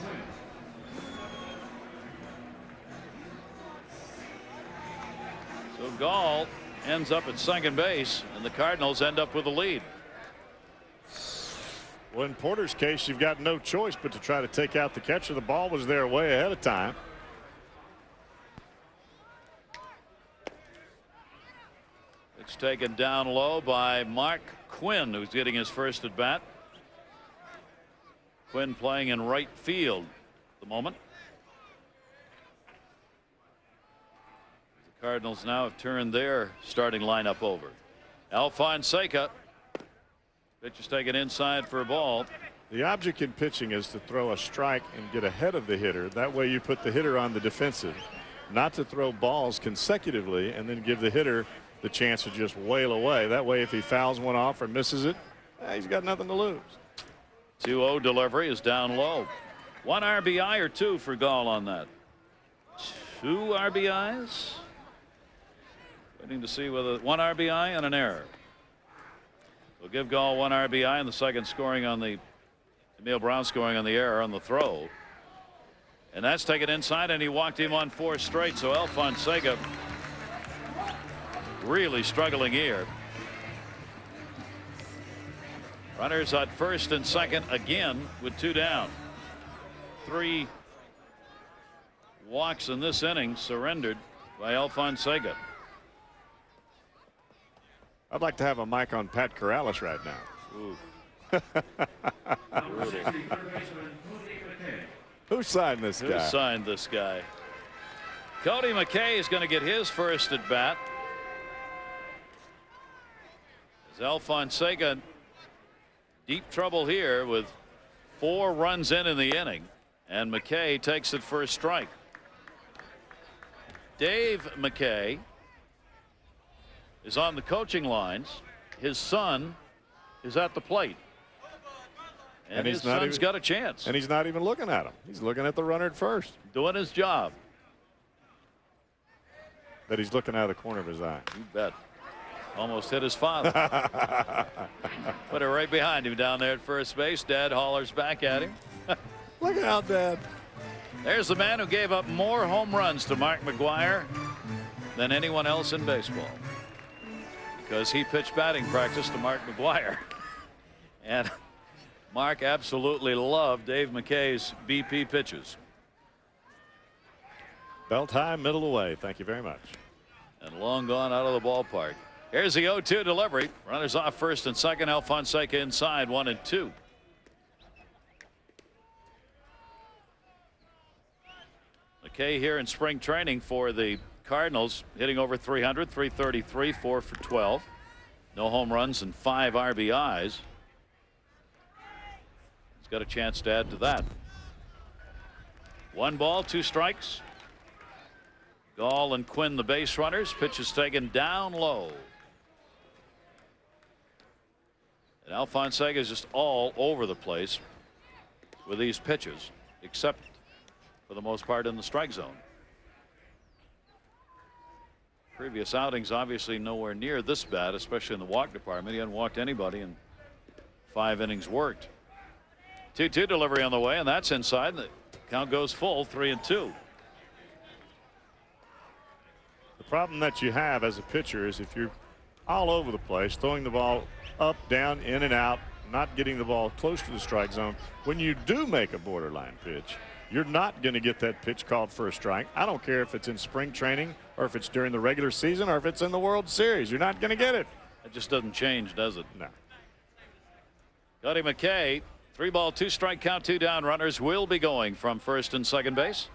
So Gall ends up at second base, and the Cardinals end up with the lead. Well, in Porter's case, you've got no choice but to try to take out the catcher. The ball was there way ahead of time. It's taken down low by Mark Quinn, who's getting his first at bat. Quinn playing in right field at the moment. The Cardinals now have turned their starting lineup over. Alfonseca. Pitch is taken inside for a ball. The object in pitching is to throw a strike and get ahead of the hitter. That way you put the hitter on the defensive, not to throw balls consecutively and then give the hitter the chance to just wail away. That way, if he fouls one off or misses it, he's got nothing to lose. 2-0 delivery is down low. 1 RBI or 2 for Gall on that. 2 RBIs. Waiting to see whether 1 RBI and an error. We'll give Gall 1 RBI and the second scoring on the Emil Brown scoring on the error on the throw. And that's taken inside, and he walked him on 4 straight. So Alfonseca really struggling here. Runners at first and second again with 2 down. 3 walks in this inning surrendered by Alfonseca. I'd like to have a mic on Pat Corrales right now. Ooh. Who signed this guy? Who signed this guy? Cody McKay is going to get his first at bat. As Alfonseca deep trouble here with 4 runs in the inning, and McKay takes it for a strike. Dave McKay is on the coaching lines. His son is at the plate. And his son's got a chance. And he's not even looking at him. He's looking at the runner at first. Doing his job. That he's looking out of the corner of his eye. You bet. Almost hit his father. Put it right behind him down there at first base. Dad hollers back at him. Look out, Dad. There's the man who gave up more home runs to Mark McGwire than anyone else in baseball. Because he pitched batting practice to Mark McGwire. And Mark absolutely loved Dave McKay's BP pitches. Belt high, middle away. Thank you very much. And long gone out of the ballpark. Here's the 0-2 delivery. Runners off first and second. Alfonseca inside 1-2. McKay here in spring training for the Cardinals, hitting over 300, 333, 4 for 12. No home runs and 5 RBIs. He's got a chance to add to that. 1 ball, 2 strikes. Gall and Quinn, the base runners. Pitch is taken down low. And Alfonseca is just all over the place with these pitches, except for the most part in the strike zone. Previous outings obviously nowhere near this bad, especially in the walk department. He hadn't walked anybody in 5 innings worked. 2-2 delivery on the way, and that's inside. The count goes full, 3-2. The problem that you have as a pitcher is if you're all over the place, throwing the ball up, down, in and out, not getting the ball close to the strike zone, when you do make a borderline pitch, you're not going to get that pitch called for a strike. I don't care if it's in spring training or if it's during the regular season or if it's in the World Series. You're not going to get it. It just doesn't change, does it? No. Cody McKay, 3 ball, 2 strike count, 2 down. Runners will be going from first and second base.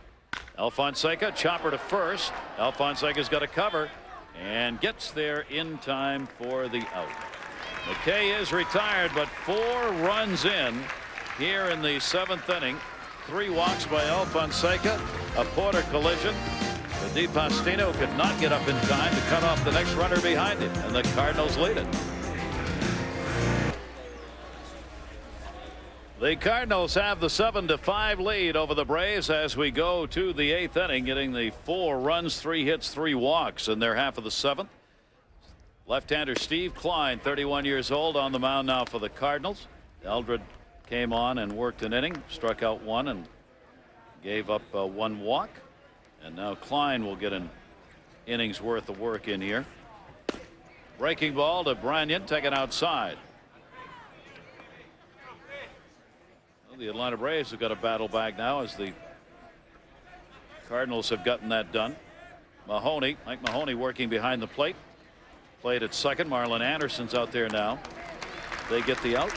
Alfonseca, chopper to first. Alfonseca's got a cover and gets there in time for the out. McKay is retired, but 4 runs in here in the 7th inning. 3 walks by Alfonseca, a Porter collision. The DiPastino could not get up in time to cut off the next runner behind him, and the Cardinals lead it. The Cardinals have the 7-5 lead over the Braves as we go to the 8th inning, getting the 4 runs, 3 hits, 3 walks in their half of the 7th. Left-hander Steve Klein, 31 years old, on the mound now for the Cardinals. Eldred came on and worked an inning, struck out 1 and gave up 1 walk. And now Klein will get an inning's worth of work in here. Breaking ball to Branyan, taken outside. Well, the Atlanta Braves have got a battle back now as the Cardinals have gotten that done. Mahoney, Mike Mahoney, working behind the plate. Played at second. Marlon Anderson's out there now. They get the out.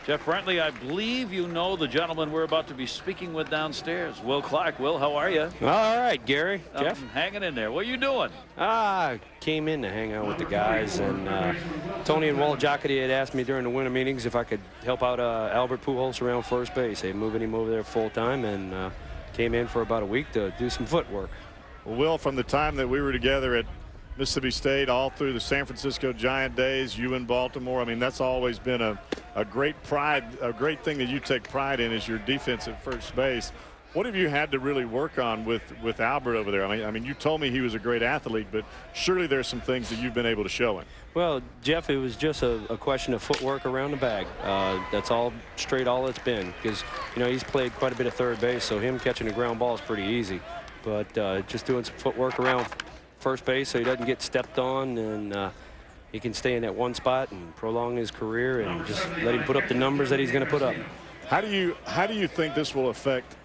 Jeff Brantley, I believe you know the gentleman we're about to be speaking with downstairs. Will Clark. Will, how are you? All right, Gary. Jeff? Hanging in there. What are you doing? Came in to hang out with the guys, and Tony and Walt Jockety had asked me during the winter meetings if I could help out Albert Pujols around first base. They're moving him over there full time, and came in for about a week to do some footwork. Well, Will, from the time that we were together at Mississippi State all through the San Francisco Giant days, you in Baltimore, I mean, that's always been a great pride, a great thing that you take pride in is your defense at first base. What have you had to really work on with Albert over there? I mean, you told me he was a great athlete, but surely there's some things that you've been able to show him. Well, Jeff, it was just a question of footwork around the bag. That's all it's been, because, you know, he's played quite a bit of third base, so him catching a ground ball is pretty easy. But just doing some footwork around first base so he doesn't get stepped on, and he can stay in that one spot and prolong his career and just let him put up the numbers that he's going to put up. How do you think this will affect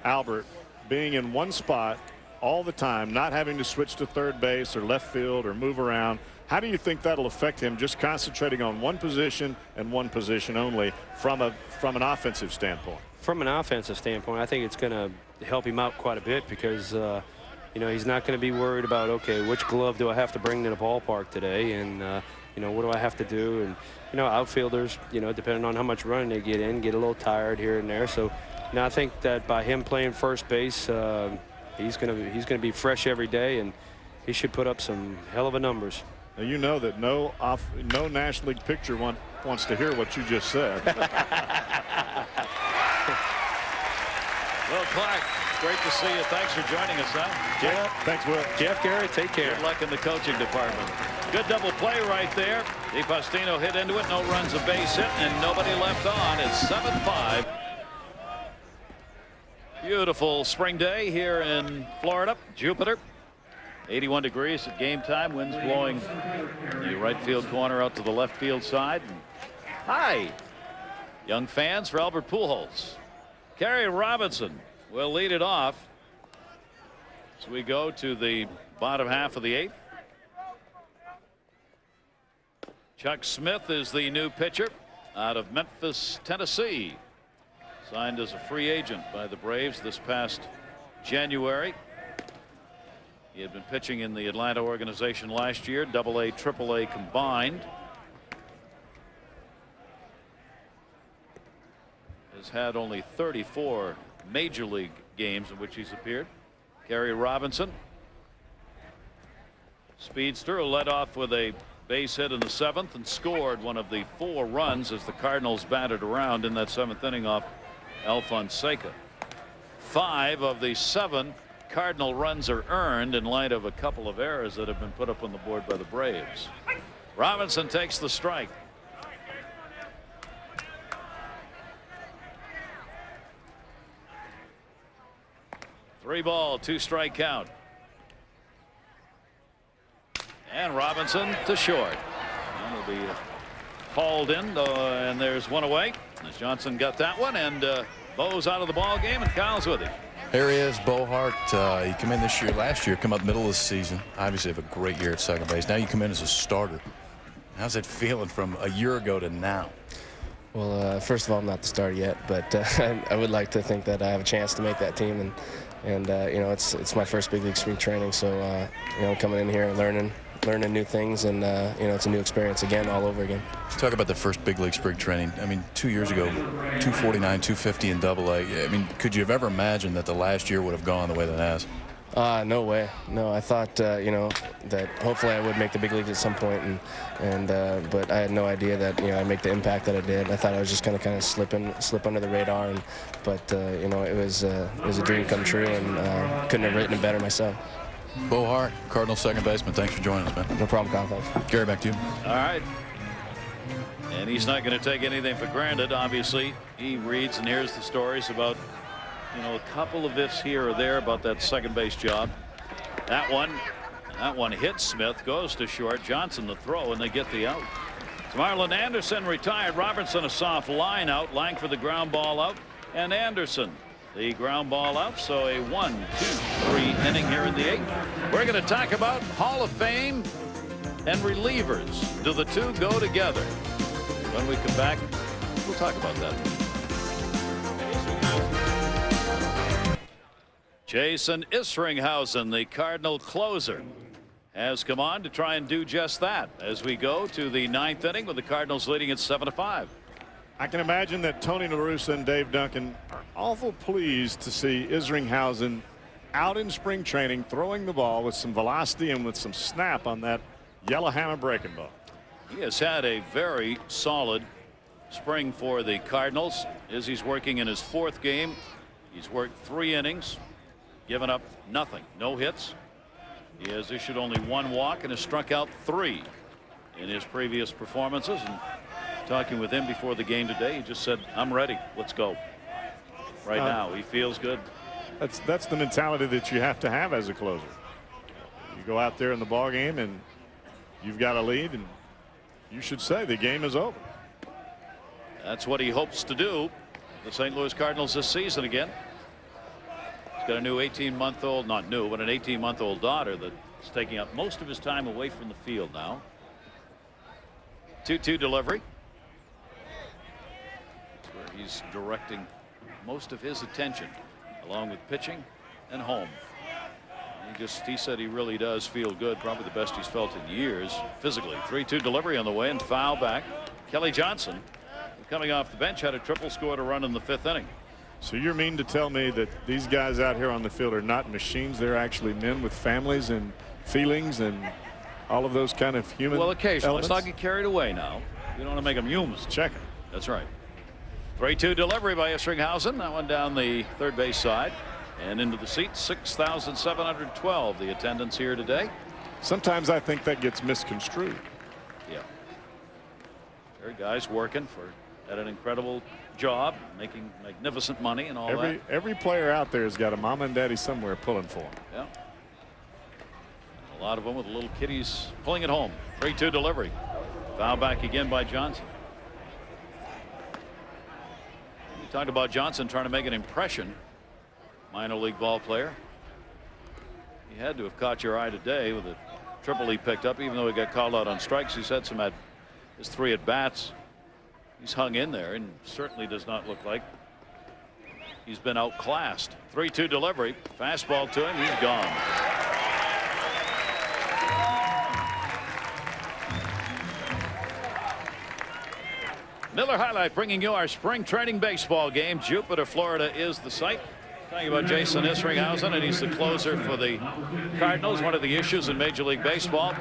Albert being in one spot all the time, not having to switch to third base or left field or move around? How do you think that'll affect him just concentrating on one position and one position only from an offensive standpoint? From an offensive standpoint, I think it's going to help him out quite a bit because you know, he's not going to be worried about, okay, which glove do I have to bring to the ballpark today, and you know, what do I have to do? And you know, outfielders, you know, depending on how much running they get in, get a little tired here and there. So, you know, I think that by him playing first base, he's going to be fresh every day, and he should put up some hell of a numbers. Now, you know that no National League pitcher wants to hear what you just said. Will Clark, great to see you. Thanks for joining us, huh? Jeff, thanks, Will. Jeff Garrett, take care. Good luck in the coaching department. Good double play right there. DeFaustino hit into it. No runs, a base hit, and nobody left on. It's 7-5. Beautiful spring day here in Florida, Jupiter. 81 degrees at game time. Winds blowing the right field corner out to the left field side. Hi, young fans, for Albert Pujols. Kerry Robinson will lead it off as we go to the bottom half of the 8th. Chuck Smith is the new pitcher out of Memphis, Tennessee. Signed as a free agent by the Braves this past January. He had been pitching in the Atlanta organization last year, AA, AAA combined. Has had only 34 major league games in which he's appeared. Kerry Robinson, speedster, who led off with a base hit in the 7th and scored one of the 4 runs as the Cardinals batted around in that 7th inning off Alfonseca. 5 of the 7 Cardinal runs are earned in light of a couple of errors that have been put up on the board by the Braves. Robinson takes the strike. Three ball, 2 strike count. And Robinson to short. And will be hauled in, and there's one away. As Johnson got that one, and Bo's out of the ball game, and Kyle's with him. Here he is, Bo Hart. He came in last year, come up middle of the season. Obviously have a great year at second base. Now you come in as a starter. How's it feeling from a year ago to now? Well, first of all, I'm not the starter yet, but I would like to think that I have a chance to make that team, and you know, it's my first big league spring training, so you know, coming in here and learning new things, and you know, it's a new experience again, all over again. Let's talk about the first big league spring training. I mean, 2 years ago, 249, 250 in AA. I mean, could you have ever imagined that the last year would have gone the way that it has? No way. No, I thought you know, that hopefully I would make the big leagues at some point, but I had no idea that, you know, I'd make the impact that I did. I thought I was just going to kind of slip under the radar, but you know, it was a dream come true, and couldn't have written it better myself. Bo Hart, Cardinals second baseman, thanks for joining us, man. No problem, Kyle. Thanks. Gary, back to you. All right. And he's not going to take anything for granted. Obviously, he reads and hears the stories about, you know, a couple of ifs here or there about that second base job. That one hits Smith, goes to short. Johnson the throw, and they get the out. So Marlon Anderson retired. Robertson a soft line out. Langford the ground ball out, and Anderson the ground ball out. So a 1-2-3 inning here in the 8th. We're going to talk about Hall of Fame and relievers. Do the two go together? When we come back, we'll talk about that. Jason Isringhausen, the Cardinal closer, has come on to try and do just that as we go to the 9th inning with the Cardinals leading at 7-5. I can imagine that Tony La Russa and Dave Duncan are awful pleased to see Isringhausen out in spring training throwing the ball with some velocity and with some snap on that Yellowhammer breaking ball. He has had a very solid spring for the Cardinals. Izzy's working in his 4th game. He's worked 3 innings, given up nothing, no hits. He has issued only 1 walk and has struck out 3 in his previous performances. And talking with him before the game today, he just said, I'm ready, let's go. Right now he feels good. That's the mentality that you have to have as a closer. You go out there in the ball game and you've got a lead, and you should say the game is over. That's what he hopes to do. The St. Louis Cardinals this season again. He's got a new 18-month-old, not new, but an 18-month-old daughter that's taking up most of his time away from the field now. 2-2 delivery. That's where he's directing most of his attention, along with pitching and home. He said he really does feel good, probably the best he's felt in years physically. 3-2 delivery on the way and foul back. Kelly Johnson, coming off the bench, had a triple, scored a run in the 5th inning. So you mean to tell me that these guys out here on the field are not machines? They're actually men with families and feelings and all of those kind of human Well, occasionally. elements? Let's not get carried away now. We don't want to make them humans. Checking. That's right. 3-2 delivery by Isringhausen. That one down the third base side and into the seats. 6,712 the attendance here today. Sometimes I think that gets misconstrued. Yeah. There are guys working at an incredible job, making magnificent money and all that. Every player out there has got a mama and daddy somewhere pulling for them. Yeah. A lot of them with little kiddies pulling it home. 3-2 delivery. Foul back again by Johnson. We talked about Johnson trying to make an impression. Minor league ball player. He had to have caught your eye today with a triple he picked up, even though he got called out on strikes. He's had his 3 at bats. He's hung in there and certainly does not look like he's been outclassed. 3-2 delivery. Fastball to him. He's gone. Miller High Life bringing you our spring training baseball game. Jupiter, Florida is the site. Talking about Jason Isringhausen, and he's the closer for the Cardinals. One of the issues in Major League Baseball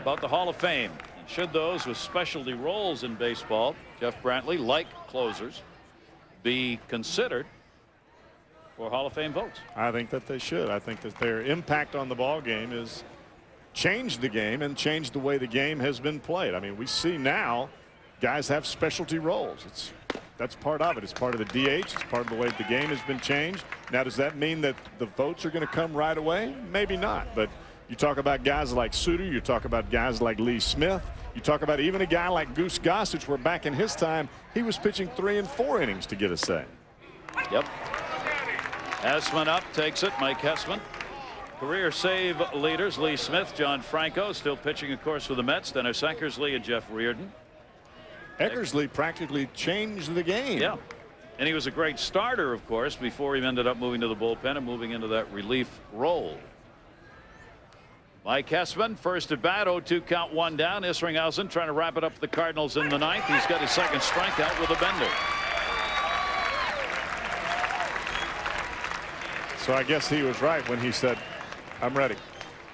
about the Hall of Fame. And should those with specialty roles in baseball, Jeff Brantley, like closers, be considered for Hall of Fame votes? I think that they should. I think that their impact on the ball game is changed the game and changed the way the game has been played. I mean, we see now guys have specialty roles. That's part of it. It's part of the DH. It's part of the way the game has been changed. Now, does that mean that the votes are going to come right away? Maybe not. But you talk about guys like Suter. You talk about guys like Lee Smith. You talk about even a guy like Goose Gossage, where back in his time, he was pitching 3 and 4 innings to get a say. Yep. Hessman up, takes it. Mike Hessman. Career save leaders, Lee Smith, John Franco, still pitching, of course, for the Mets. Dennis Eckersley and Jeff Reardon. Eckersley practically changed the game. Yeah. And he was a great starter, of course, before he ended up moving to the bullpen and moving into that relief role. Mike Hessman, first at bat, 0-2 count, 1 down. Isringhausen trying to wrap it up for the Cardinals in the 9th. He's got his second strikeout with a bender. So I guess he was right when he said, I'm ready.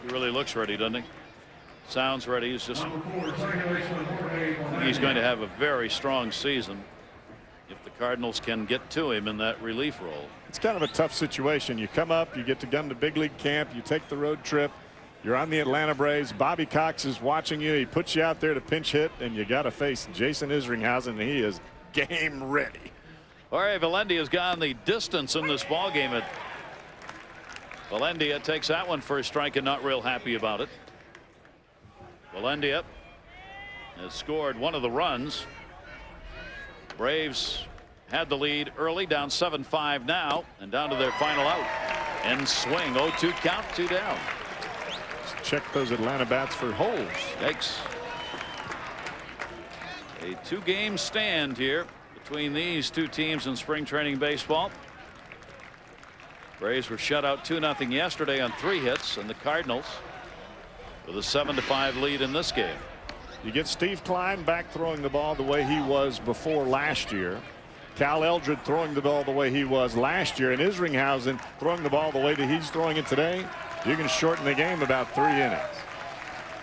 He really looks ready, doesn't he? Sounds ready. He's just, he's going to have a very strong season if the Cardinals can get to him in that relief role. It's kind of a tough situation. You come up, you get to come to big league camp, you take the road trip, you're on the Atlanta Braves. Bobby Cox is watching you. He puts you out there to pinch hit, and you got to face Jason Isringhausen, and he is game ready. Jorge Valendia has gone the distance in this ball game. Valendia takes that one for a strike and not real happy about it. Valendia has scored one of the runs. Braves had the lead early, down 7-5 now, and down to their final out. And swing, 0-2 count, 2 down. Let's check those Atlanta bats for holes. Yikes. A 2-game stand here between these two teams in spring training baseball. Braves were shut out 2-0 yesterday on 3 hits, and the Cardinals with a 7-5 lead in this game. You get Steve Klein back throwing the ball the way he was before last year. Cal Eldred throwing the ball the way he was last year, and Isringhausen throwing the ball the way that he's throwing it today. You can shorten the game about 3 innings.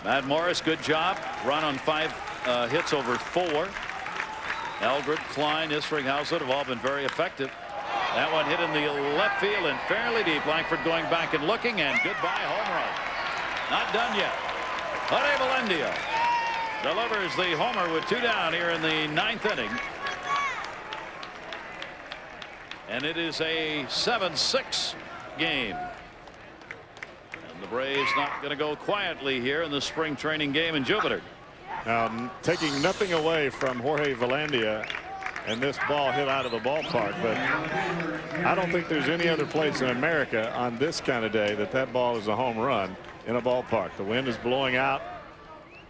Matt Morris, good job. Run on 5 hits over 4. Eldred, Klein, Isringhausen have all been very effective. That one hit in the left field and fairly deep. Langford going back and looking, and goodbye home run. Not done yet. Jorge Valendia delivers the homer with 2 down here in the 9th inning. And it is a 7-6 game. And the Braves not going to go quietly here in the spring training game in Jupiter. Taking nothing away from Jorge Valendia and this ball hit out of the ballpark, but I don't think there's any other place in America on this kind of day that ball is a home run in a ballpark. The wind is blowing out.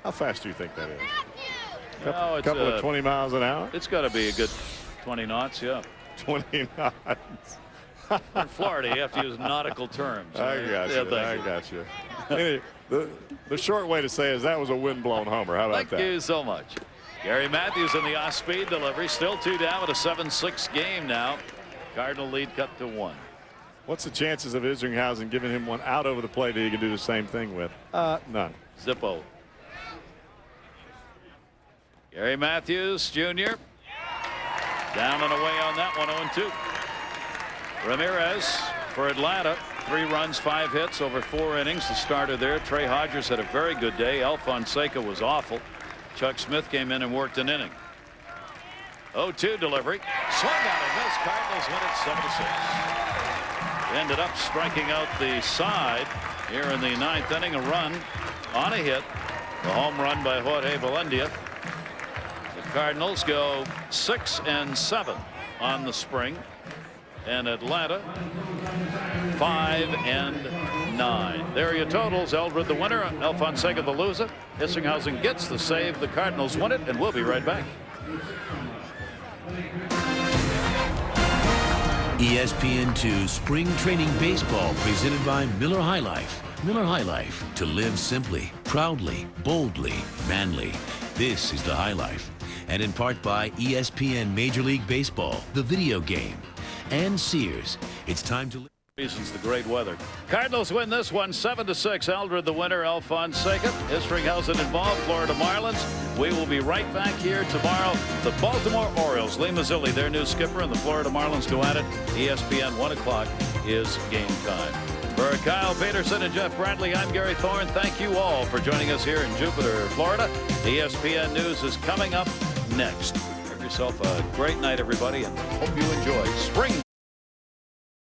How fast do you think that is? Couple of 20 miles an hour? It's got to be a good 20 knots, yeah. 20 knots. In Florida, you have to use nautical terms. I got you. I got you. Anyway, the short way to say is that was a wind-blown homer. How about that? Thank you so much. Gary Matthews in the off-speed delivery. Still 2 down with a 7-6 game now. Cardinal lead cut to 1. What's the chances of Isringhausen giving him one out over the plate that he can do the same thing with? None. Zippo. Gary Matthews Jr. down and away on that one, 0-2. Ramirez for Atlanta, 3 runs, 5 hits over 4 innings. The starter there. Trey Hodges had a very good day. Alfonseca was awful. Chuck Smith came in and worked an inning. 0-2 delivery. Swung out and missed. Cardinals win it 7-6. Ended up striking out the side here in the 9th inning. A run on a hit. The home run by Jorge Valendia. The Cardinals go 6-7 on the spring. And Atlanta 5-9. There are your totals. Eldred the winner, Alfonseca the loser. Isringhausen gets the save. The Cardinals win it, and we'll be right back. ESPN2 Spring Training Baseball presented by Miller High Life. Miller High Life, to live simply, proudly, boldly, manly. This is the High Life. And in part by ESPN Major League Baseball, the video game. And Sears, it's time to... Reasons the great weather. Cardinals win this one 7-6. Eldred the winner. Alfonseca. Isringhausen involved. Florida Marlins. We will be right back here tomorrow. The Baltimore Orioles. Lee Mazzilli, their new skipper, and the Florida Marlins go at it. ESPN 1 o'clock is game time. For Kyle Peterson and Jeff Brantley, I'm Gary Thorne. Thank you all for joining us here in Jupiter, Florida. ESPN News is coming up next. Have yourself a great night, everybody, and hope you enjoy spring.